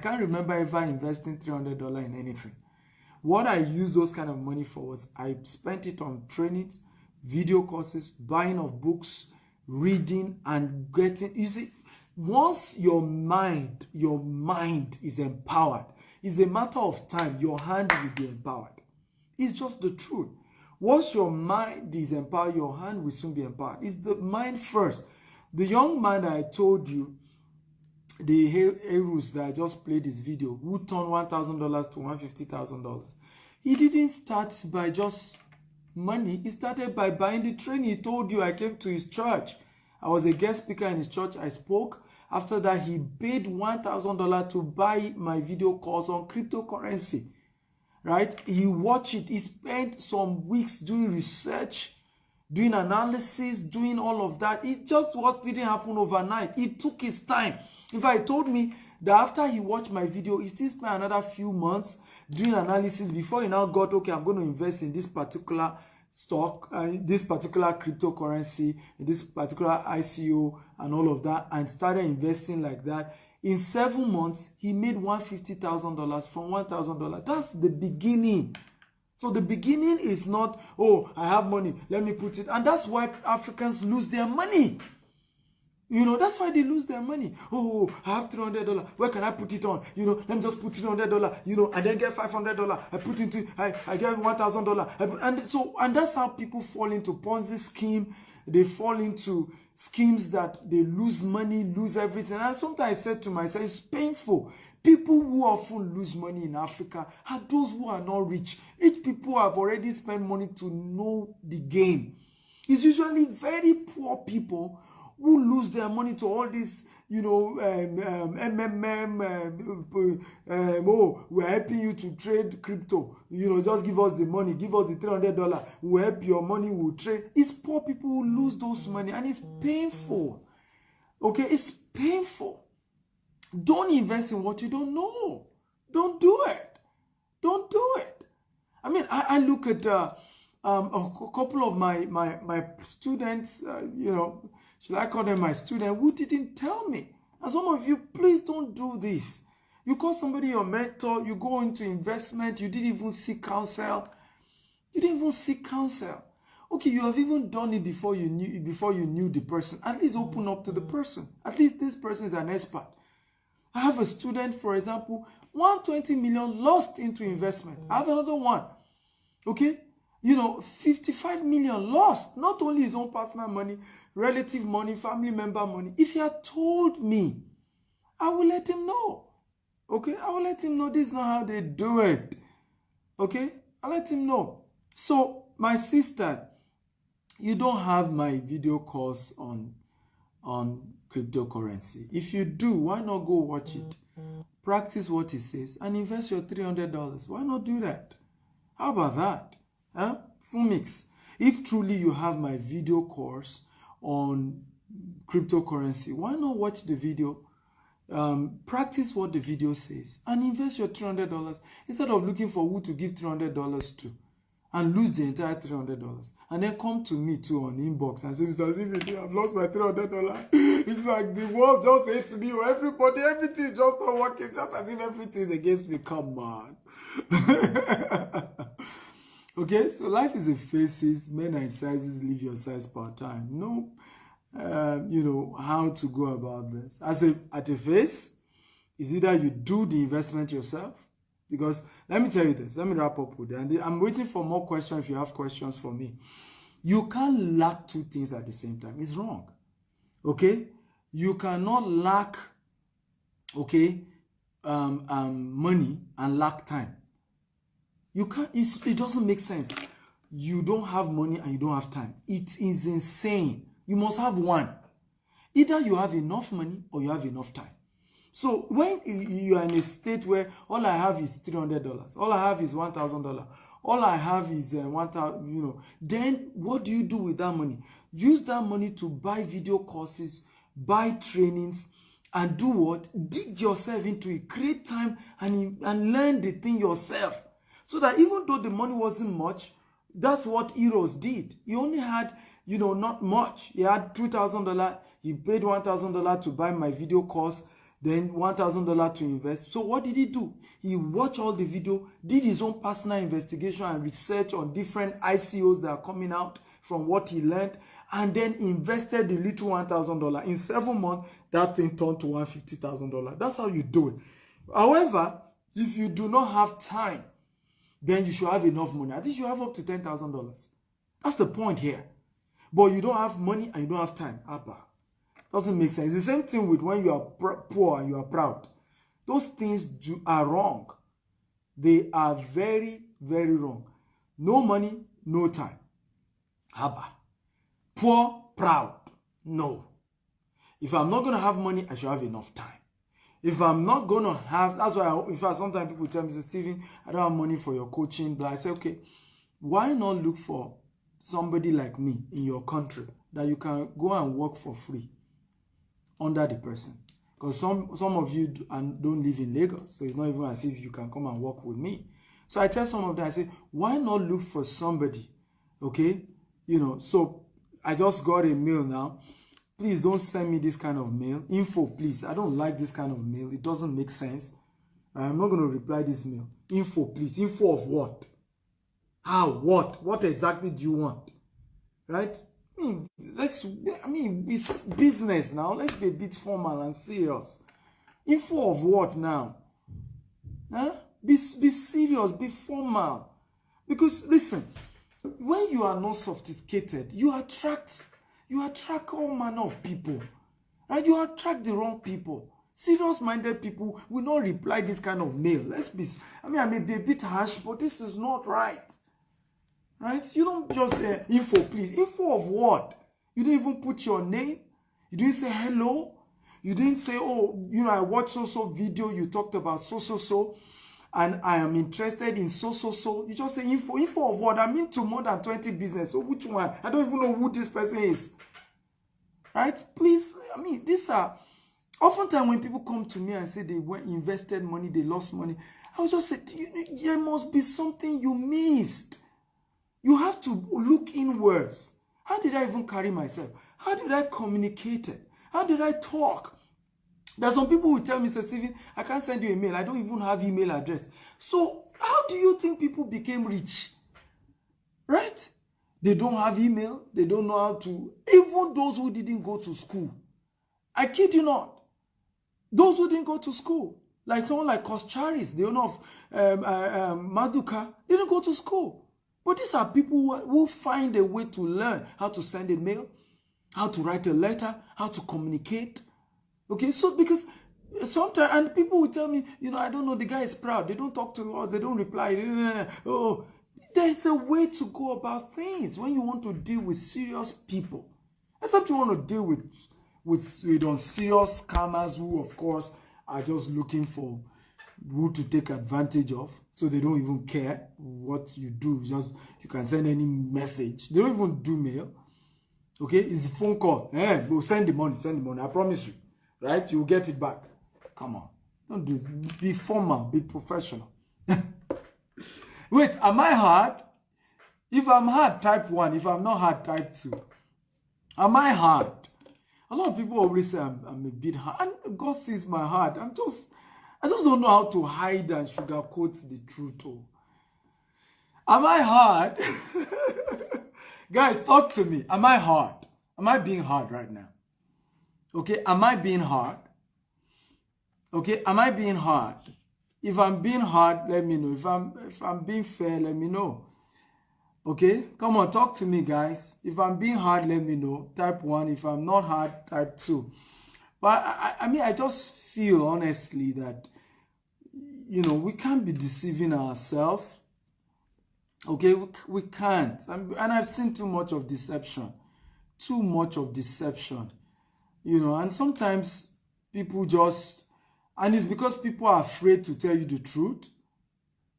can't remember ever investing $300 in anything. What I used those kind of money for was I spent it on trainings, video courses, buying of books, reading and getting. You see, once your mind is empowered, it's a matter of time. Your hand will be empowered. It's just the truth. Once your mind is empowered, your hand will soon be empowered. It's the mind first. The young man that I told you, the Herus that I just played this video, who turned $1,000 to $150,000. He didn't start by just money. He started by buying the training. He told you I came to his church. I was a guest speaker in his church. I spoke. After that, he paid $1,000 to buy my video course on cryptocurrency. Right? He watched it. He spent some weeks doing research, doing analysis, doing all of that. It just what didn't happen overnight. It took his time. In fact, he told me that after he watched my video, he still spent another few months doing analysis before he now got, okay, I'm going to invest in this particular stock, this particular cryptocurrency, this particular ICO and all of that, and started investing like that. In 7 months, he made $150,000 from $1,000. That's the beginning. So the beginning is not, oh, I have money, let me put it. And that's why Africans lose their money. That's why they lose their money. Oh, I have $300. Where can I put it on? Let me just put $300, and then get $500. I put into, I get $1,000. And that's how people fall into Ponzi scheme. They fall into schemes that they lose money, lose everything. And sometimes I said to myself, it's painful. People who often lose money in Africa are those who are not rich. Rich people have already spent money to know the game. It's usually very poor people who lose their money to all this, we're helping you to trade crypto. Just give us the money, give us the $300. We'll help your money, we'll trade. It's poor people who lose those money, and it's painful. Okay, it's painful. Don't invest in what you don't know. Don't do it. Don't do it. I look at a couple of my students, should I call them my student, who didn't tell me. And some of you, please don't do this. You call somebody your mentor, you go into investment, you didn't even seek counsel. You didn't even seek counsel. Okay, you have even done it before you knew the person. At least open up to the person. At least this person is an expert. I have a student, for example, 120 million lost into investment. I have another one. Okay? 55 million lost. Not only his own personal money, relative money, family member money. If he had told me, I will let him know. Okay? I will let him know this is not how they do it. Okay? I'll let him know. So, my sister, you don't have my video course on cryptocurrency. If you do, why not go watch it? Practice what it says and invest your $300. Why not do that? How about that? Fumix. If truly you have my video course on cryptocurrency, why not watch the video, practice what the video says, and invest your $300 instead of looking for who to give $300 to and lose the entire $300, and then come to me too on inbox and say, Mr. Stephen, I've lost my $300. It's like the world just hates me, or everybody, everything is just not working, just as if everything is against me. Come on. Okay, so life is a phases. Men are in sizes, live your size part time. No, you know how to go about this. At a phase, is either you do the investment yourself, because let me tell you this. Let me wrap up with it. And I'm waiting for more questions if you have questions for me. You can't lack two things at the same time. It's wrong. Okay? You cannot lack, okay, money and lack time. You can't. It doesn't make sense. You don't have money and you don't have time. It is insane. You must have one. Either you have enough money or you have enough time. So when you are in a state where all I have is $300, all I have is $1,000, all I have is 1,000, you know, then what do you do with that money? Use that money to buy video courses, buy trainings, and do what? Dig yourself into it. Create time and learn the thing yourself. So that even though the money wasn't much, that's what Heroes did. He only had, you know, not much. He had $2,000. He paid $1,000 to buy my video course, then $1,000 to invest. So what did he do? He watched all the video, did his own personal investigation and research on different ICOs that are coming out from what he learned, and then invested the little $1,000. In 7 months, that thing turned to $150,000. That's how you do it. However, if you do not have time, then you should have enough money. At least you have up to $10,000. That's the point here. But you don't have money and you don't have time. Abba. Doesn't make sense. It's the same thing with when you are poor and you are proud. Those things are wrong. They are very, very wrong. No money, no time. Abba. Poor, proud. No. If I'm not going to have money, I should have enough time. If I'm not going to have, that's why sometimes people tell me, Stephen, I don't have money for your coaching, but I say, okay, why not look for somebody like me in your country that you can go and work for free under the person? Because some of you don't live in Lagos, so it's not even as if you can come and work with me. So I tell some of them, I say, why not look for somebody, okay? You know, so I just got a mail now. Please don't send me this kind of mail. Info, please. I don't like this kind of mail. It doesn't make sense. I'm not going to reply this mail. Info, please. Info of what? How? What? What exactly do you want? Right? I mean, it's business now. Let's be a bit formal and serious. Info of what now? Huh? Be serious. Be formal. Because, listen, when you are not sophisticated, you attract all manner of people. Right? You attract the wrong people. Serious-minded people will not reply this kind of mail. I may be a bit harsh, but this is not right. Right? You don't just info, please. Info of what? You didn't even put your name. You didn't say hello. You didn't say, oh, you know, I watched so video. You talked about so. And I am interested in so. You just say info. Info of what? I'm into more than 20 business. So which one? I don't even know who this person is. Right? Please, I mean, these are... Oftentimes when people come to me and say they invested money, they lost money, I will just say, there must be something you missed. You have to look inwards. How did I even carry myself? How did I communicate it? How did I talk? There are some people who tell me, Mr. Stephen, I can't send you a mail. I don't even have email address. So how do you think people became rich? Right? They don't have email. They don't know how to. Even those who didn't go to school. I kid you not. Those who didn't go to school. Like someone like Koscharis, the owner of Maduka, didn't go to school. But these are people who find a way to learn how to send a mail, how to write a letter, how to communicate. Okay, so because sometimes, and people will tell me, you know, I don't know, the guy is proud. They don't talk to us. They don't reply. Oh, there's a way to go about things when you want to deal with serious people. Except you want to deal with unserious scammers who, of course, are just looking for who to take advantage of, so they don't even care what you do. Just you can send any message. They don't even do mail. Okay, it's a phone call. We'll send the money. I promise you, right? You'll get it back. Come on, don't do. Be formal, be professional. Wait, am I hard? If I'm hard, type 1. If I'm not hard, type 2. Am I hard? A lot of people always say I'm a bit hard. And God sees my heart. I just don't know how to hide and sugarcoat the truth. Oh. Am I hard? Guys, talk to me. Am I hard? Am I being hard right now? Okay, am I being hard? Okay, am I being hard? If I'm being hard, let me know. If I'm being fair, let me know. Okay, come on, talk to me, guys. If I'm being hard, let me know. Type 1. If I'm not hard, type 2. But I mean, I just feel honestly that, you know, we can't be deceiving ourselves. Okay, we can't. And I've seen too much of deception. Too much of deception. You know, and sometimes people just, and it's because people are afraid to tell you the truth,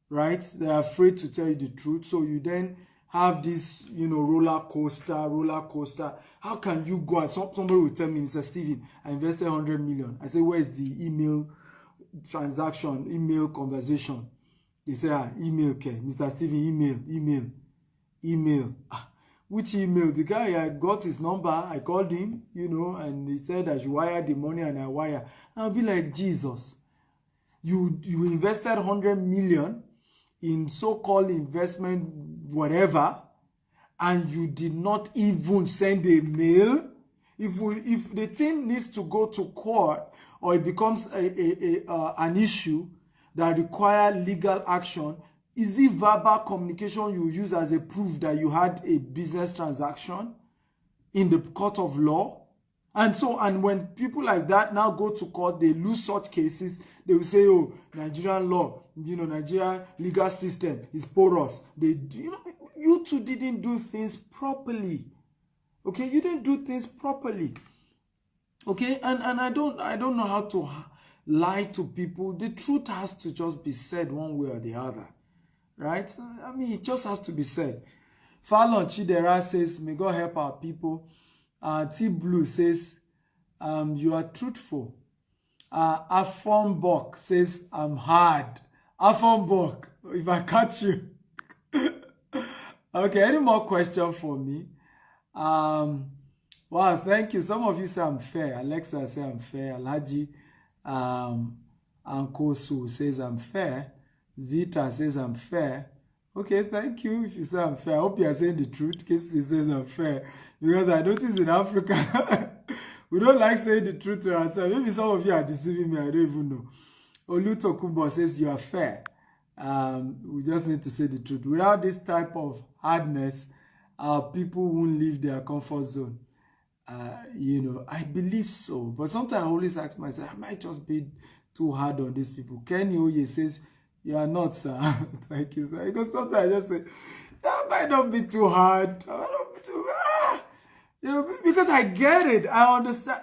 right? They're afraid to tell you the truth. So you then have this, you know, roller coaster. How can you go? And somebody will tell me, Mr. Steven, I invested 100 million. I say, where's the email transaction, email conversation? They say, email, okay. Mr. Steven, email. Which email? The guy, I got his number, I called him, you know, and he said I should wire the money, and I wire. And I'll be like, Jesus, you invested 100 million in so-called investment, whatever, and you did not even send a mail. If the thing needs to go to court, or it becomes an issue that require legal action, is it verbal communication you use as a proof that you had a business transaction in the court of law? And when people like that now go to court, they lose such cases. They will say, oh, Nigerian law, you know, Nigerian legal system is porous. You two didn't do things properly. Okay, you didn't do things properly. Okay, and I don't know how to lie to people. The truth has to just be said one way or the other. Right? I mean, it just has to be said. Fallon Chidera says, may God help our people. T Blue says, you are truthful. Afon says, I'm hard. Afon, if I catch you. Okay, any more questions for me? Wow, thank you. Some of you say I'm fair. Alexa says I'm fair. Alhaji Ankosu says I'm fair. Zita says I'm fair. Okay, thank you if you say I'm fair. I hope you are saying the truth. Kinsley says I'm fair. Because I notice in Africa, we don't like saying the truth to ourselves. Maybe some of you are deceiving me. I don't even know. Olutokumbo says you are fair. We just need to say the truth. Without this type of hardness, people won't leave their comfort zone. You know, I believe so. But sometimes I always ask myself, I might just be too hard on these people. Kenny Oye says, you are not, sir. Thank you, sir. Because sometimes I just say, that might not be too hard. I might not be too you know, because I get it. I understand.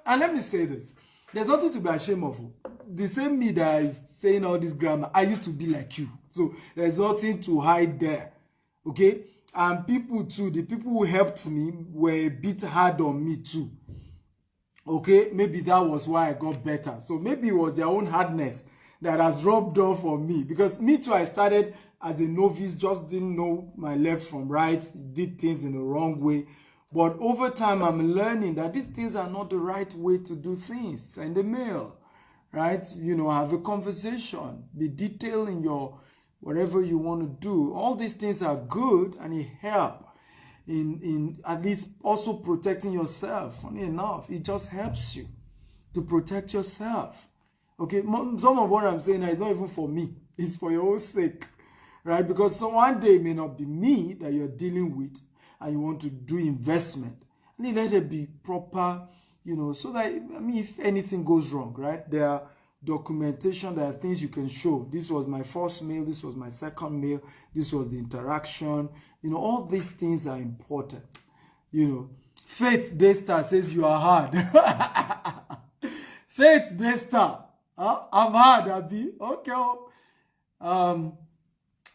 And let me say this. There's nothing to be ashamed of. The same me that is saying all this grammar, I used to be like you. So there's nothing to hide there. Okay? And people too, the people who helped me were a bit hard on me too. Okay? Maybe that was why I got better. So maybe it was their own hardness that has rubbed off on me. Because me too, I started as a novice, just didn't know my left from right, did things in the wrong way. But over time, I'm learning that these things are not the right way to do things. Send a mail, right? You know, have a conversation, be detailed in your whatever you want to do. All these things are good and it helps in at least also protecting yourself. Funny enough, it just helps you to protect yourself. Okay, some of what I'm saying is not even for me. It's for your own sake, right? Because one day it may not be me that you're dealing with and you want to do investment. And let it be proper, you know, so that, I mean, if anything goes wrong, right? There are documentation, there are things you can show. This was my first mail, this was my second mail, this was the interaction. You know, all these things are important. You know, Faith Daystar says you are hard. Faith Daystar, I'm hard, Abi. Okay.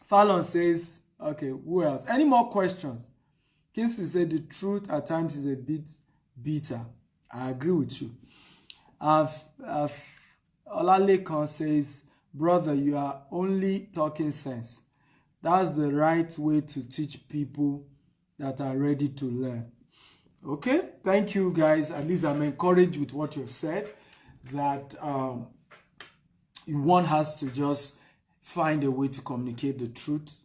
Fallon says, okay, who else? Any more questions? Kinsey said the truth at times is a bit bitter. I agree with you. Olalekan says, brother, you are only talking sense. That's the right way to teach people that are ready to learn. Okay, thank you guys. At least I'm encouraged with what you've said, that one has to just find a way to communicate the truth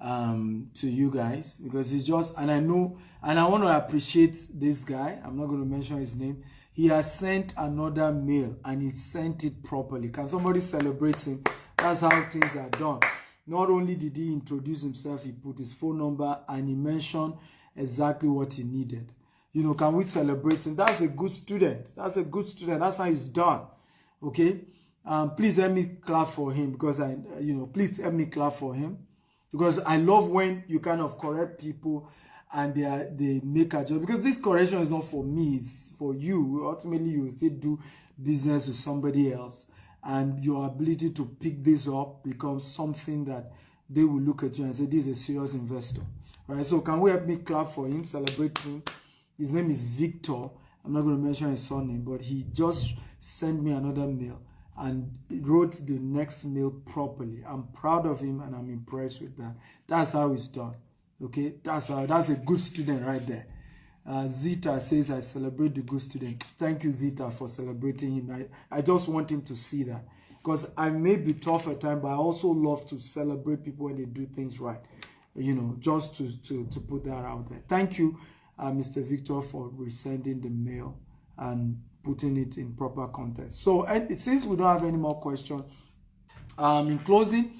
to you guys, because it's just, and I know, and I want to appreciate this guy. I'm not going to mention his name. He has sent another mail and he sent it properly. Can somebody celebrate him? That's how things are done. Not only did he introduce himself, he put his phone number and he mentioned exactly what he needed. You know, can we celebrate him? That's a good student. That's a good student. That's how he's done. Okay. Please help me clap for him, because please help me clap for him, because I love when you kind of correct people and they make a job, because this correction is not for me, it's for you. Ultimately, you will still do business with somebody else, and your ability to pick this up becomes something that they will look at you and say, this is a serious investor. All right, so can we help me clap for him, celebrate him? His name is Victor. I'm not going to mention his surname, but he just sent me another mail and wrote the next mail properly. I'm proud of him and I'm impressed with that. That's how it's done. Okay, that's a good student right there. Zita says, I celebrate the good student. Thank you, Zita, for celebrating him. I just want him to see that, because I may be tough at times, but I also love to celebrate people when they do things right. You know, just to put that out there. Thank you, Mr. Victor, for resending the mail and putting it in proper context. So, since we don't have any more questions, in closing,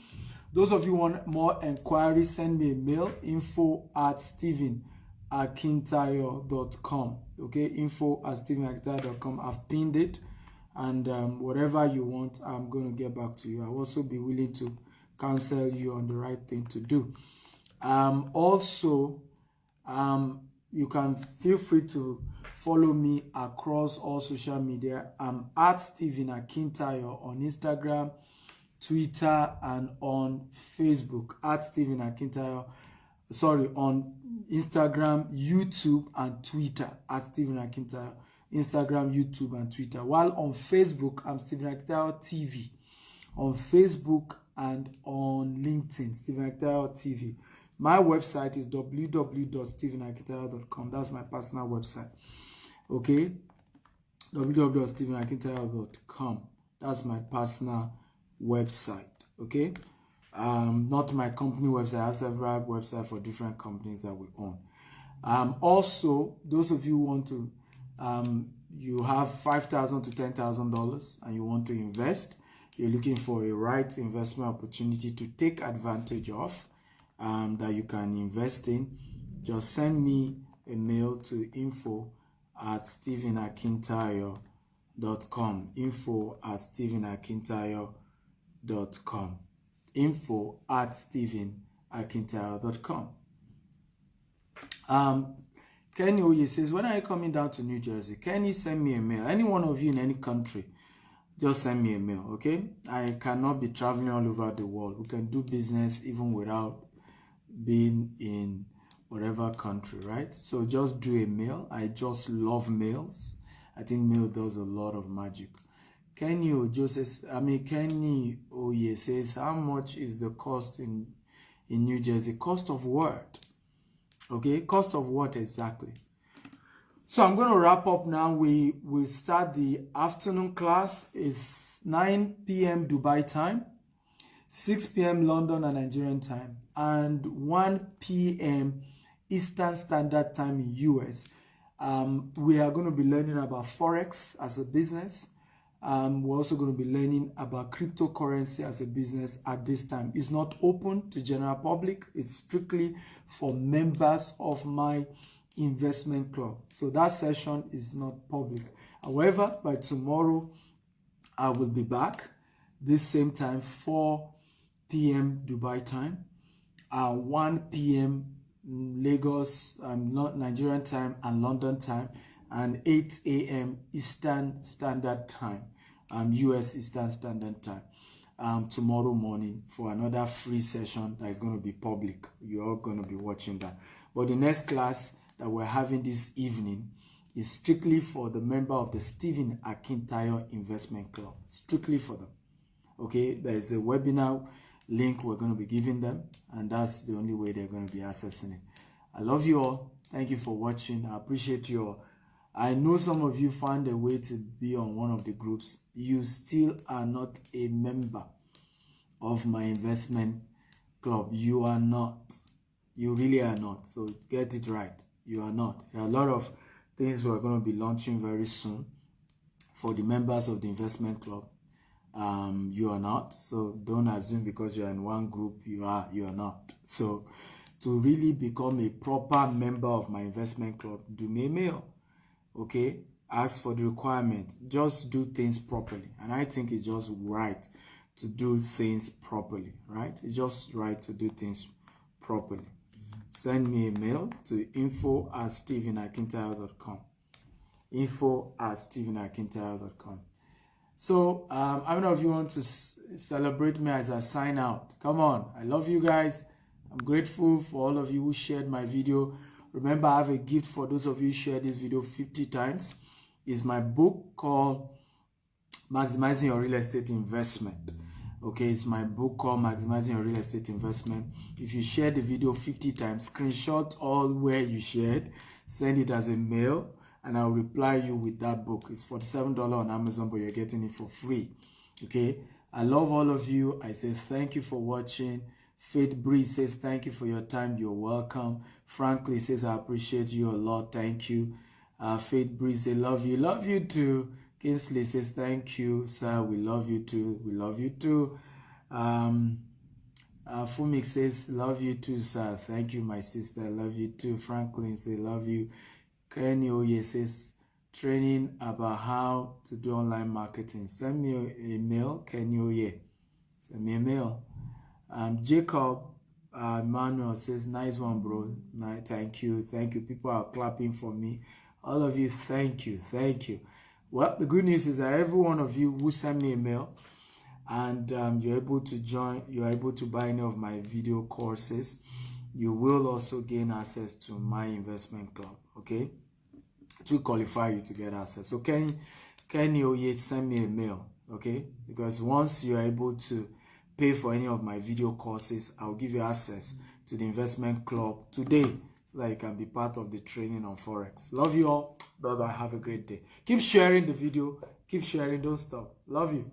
those of you who want more inquiries, send me a mail, info@stephenakintayo.com. Okay, info@stephenakintayo.com. I've pinned it, and whatever you want, I'm going to get back to you. I'll also be willing to counsel you on the right thing to do. You can feel free to follow me across all social media. I'm at Stephen Akintayo on Instagram, Twitter, and on Facebook. At Stephen Akintayo. On Instagram, YouTube, and Twitter. At Stephen Akintayo. Instagram, YouTube, and Twitter. While on Facebook, I'm Stephen Akintayo TV. On Facebook and on LinkedIn, Stephen Akintayo TV. My website is www.stephenakintayo.com. That's my personal website. Okay? www.stephenakintayo.com. That's my personal website. Okay? Not my company website. I have several websites for different companies that we own. Also, those of you who want to, you have $5,000 to $10,000 and you want to invest, you're looking for a right investment opportunity to take advantage of, that you can invest in, just send me a mail to info@stephenakintayo.com. info@stephenakintayo.com. info@stephenakintayo.com. Kenny Oye says, when are you coming down to New Jersey? Kenny, send me a mail. Any one of you in any country, just send me a mail, okay? I cannot be traveling all over the world. We can do business even without being in whatever country, right? So just do a mail. I just love mails. I think mail does a lot of magic. Kenny Oye says, how much is the cost in New Jersey? Cost of what? Okay, cost of what exactly? So I'm going to wrap up now. We will start the afternoon class. It's 9 p.m. Dubai time, 6 p.m. London and Nigerian time, and 1 p.m. Eastern Standard Time in US. We are going to be learning about Forex as a business. We're also going to be learning about cryptocurrency as a business at this time. It's not open to general public. It's strictly for members of my investment club. So that session is not public. However, by tomorrow, I will be back this same time, 4 p.m. Dubai time, 1 p.m. Lagos, Nigerian time and London time, and 8 a.m. Eastern Standard Time. US Eastern Standard Time tomorrow morning for another free session that is going to be public. You're all going to be watching that. But the next class that we're having this evening is strictly for the member of the Stephen Akintayo Investment Club. Strictly for them. Okay, there is a webinar link we're going to be giving them, and that's the only way they're going to be accessing it. I love you all. Thank you for watching. I appreciate you all. I know some of you found a way to be on one of the groups. You still are not a member of my investment club. You are not. You really are not. So get it right. You are not. There are a lot of things we're going to be launching very soon for the members of the investment club. You are not. So don't assume because you're in one group you are not. So to really become a proper member of my investment club, do me a mail. Okay, ask for the requirement. Just do things properly, and I think it's just right to do things properly, right? It's just right to do things properly. Send me a mail to info@stephenakintayo.com. info@stephenakintayo.com. So how many of you want to celebrate me as I sign out? Come on, I love you guys. I'm grateful for all of you who shared my video. Remember, I have a gift for those of you who share this video 50 times. It's my book called Maximizing Your Real Estate Investment. Okay, it's my book called Maximizing Your Real Estate Investment. If you share the video 50 times, screenshot all where you shared, send it as a mail, and I'll reply you with that book. It's $47 on Amazon, but you're getting it for free. Okay, I love all of you. I say thank you for watching. Faith Breeze says thank you for your time. You're welcome. Frankly says I appreciate you a lot. Thank you. Faith Breeze says love you. Love you too. Kinsley says thank you, sir. We love you too. We love you too. Fumik says love you too, sir. Thank you, my sister. Love you too. Franklin says love you. Kenny Oye says training about how to do online marketing. Send me a mail, Kenny Oye. Send me a mail. Jacob Manuel says nice one, bro. Thank you. People are clapping for me. All of you, thank you. Well, the good news is that every one of you who send me a mail and you're able to join, you're able to buy any of my video courses, you will also gain access to my investment club. Okay, to qualify you to get access. So Kenny Oye, send me a mail. Okay, because once you're able to pay for any of my video courses, I'll give you access to the investment club today so that you can be part of the training on Forex. Love you all. Bye-bye. Have a great day. Keep sharing the video. Keep sharing. Don't stop. Love you.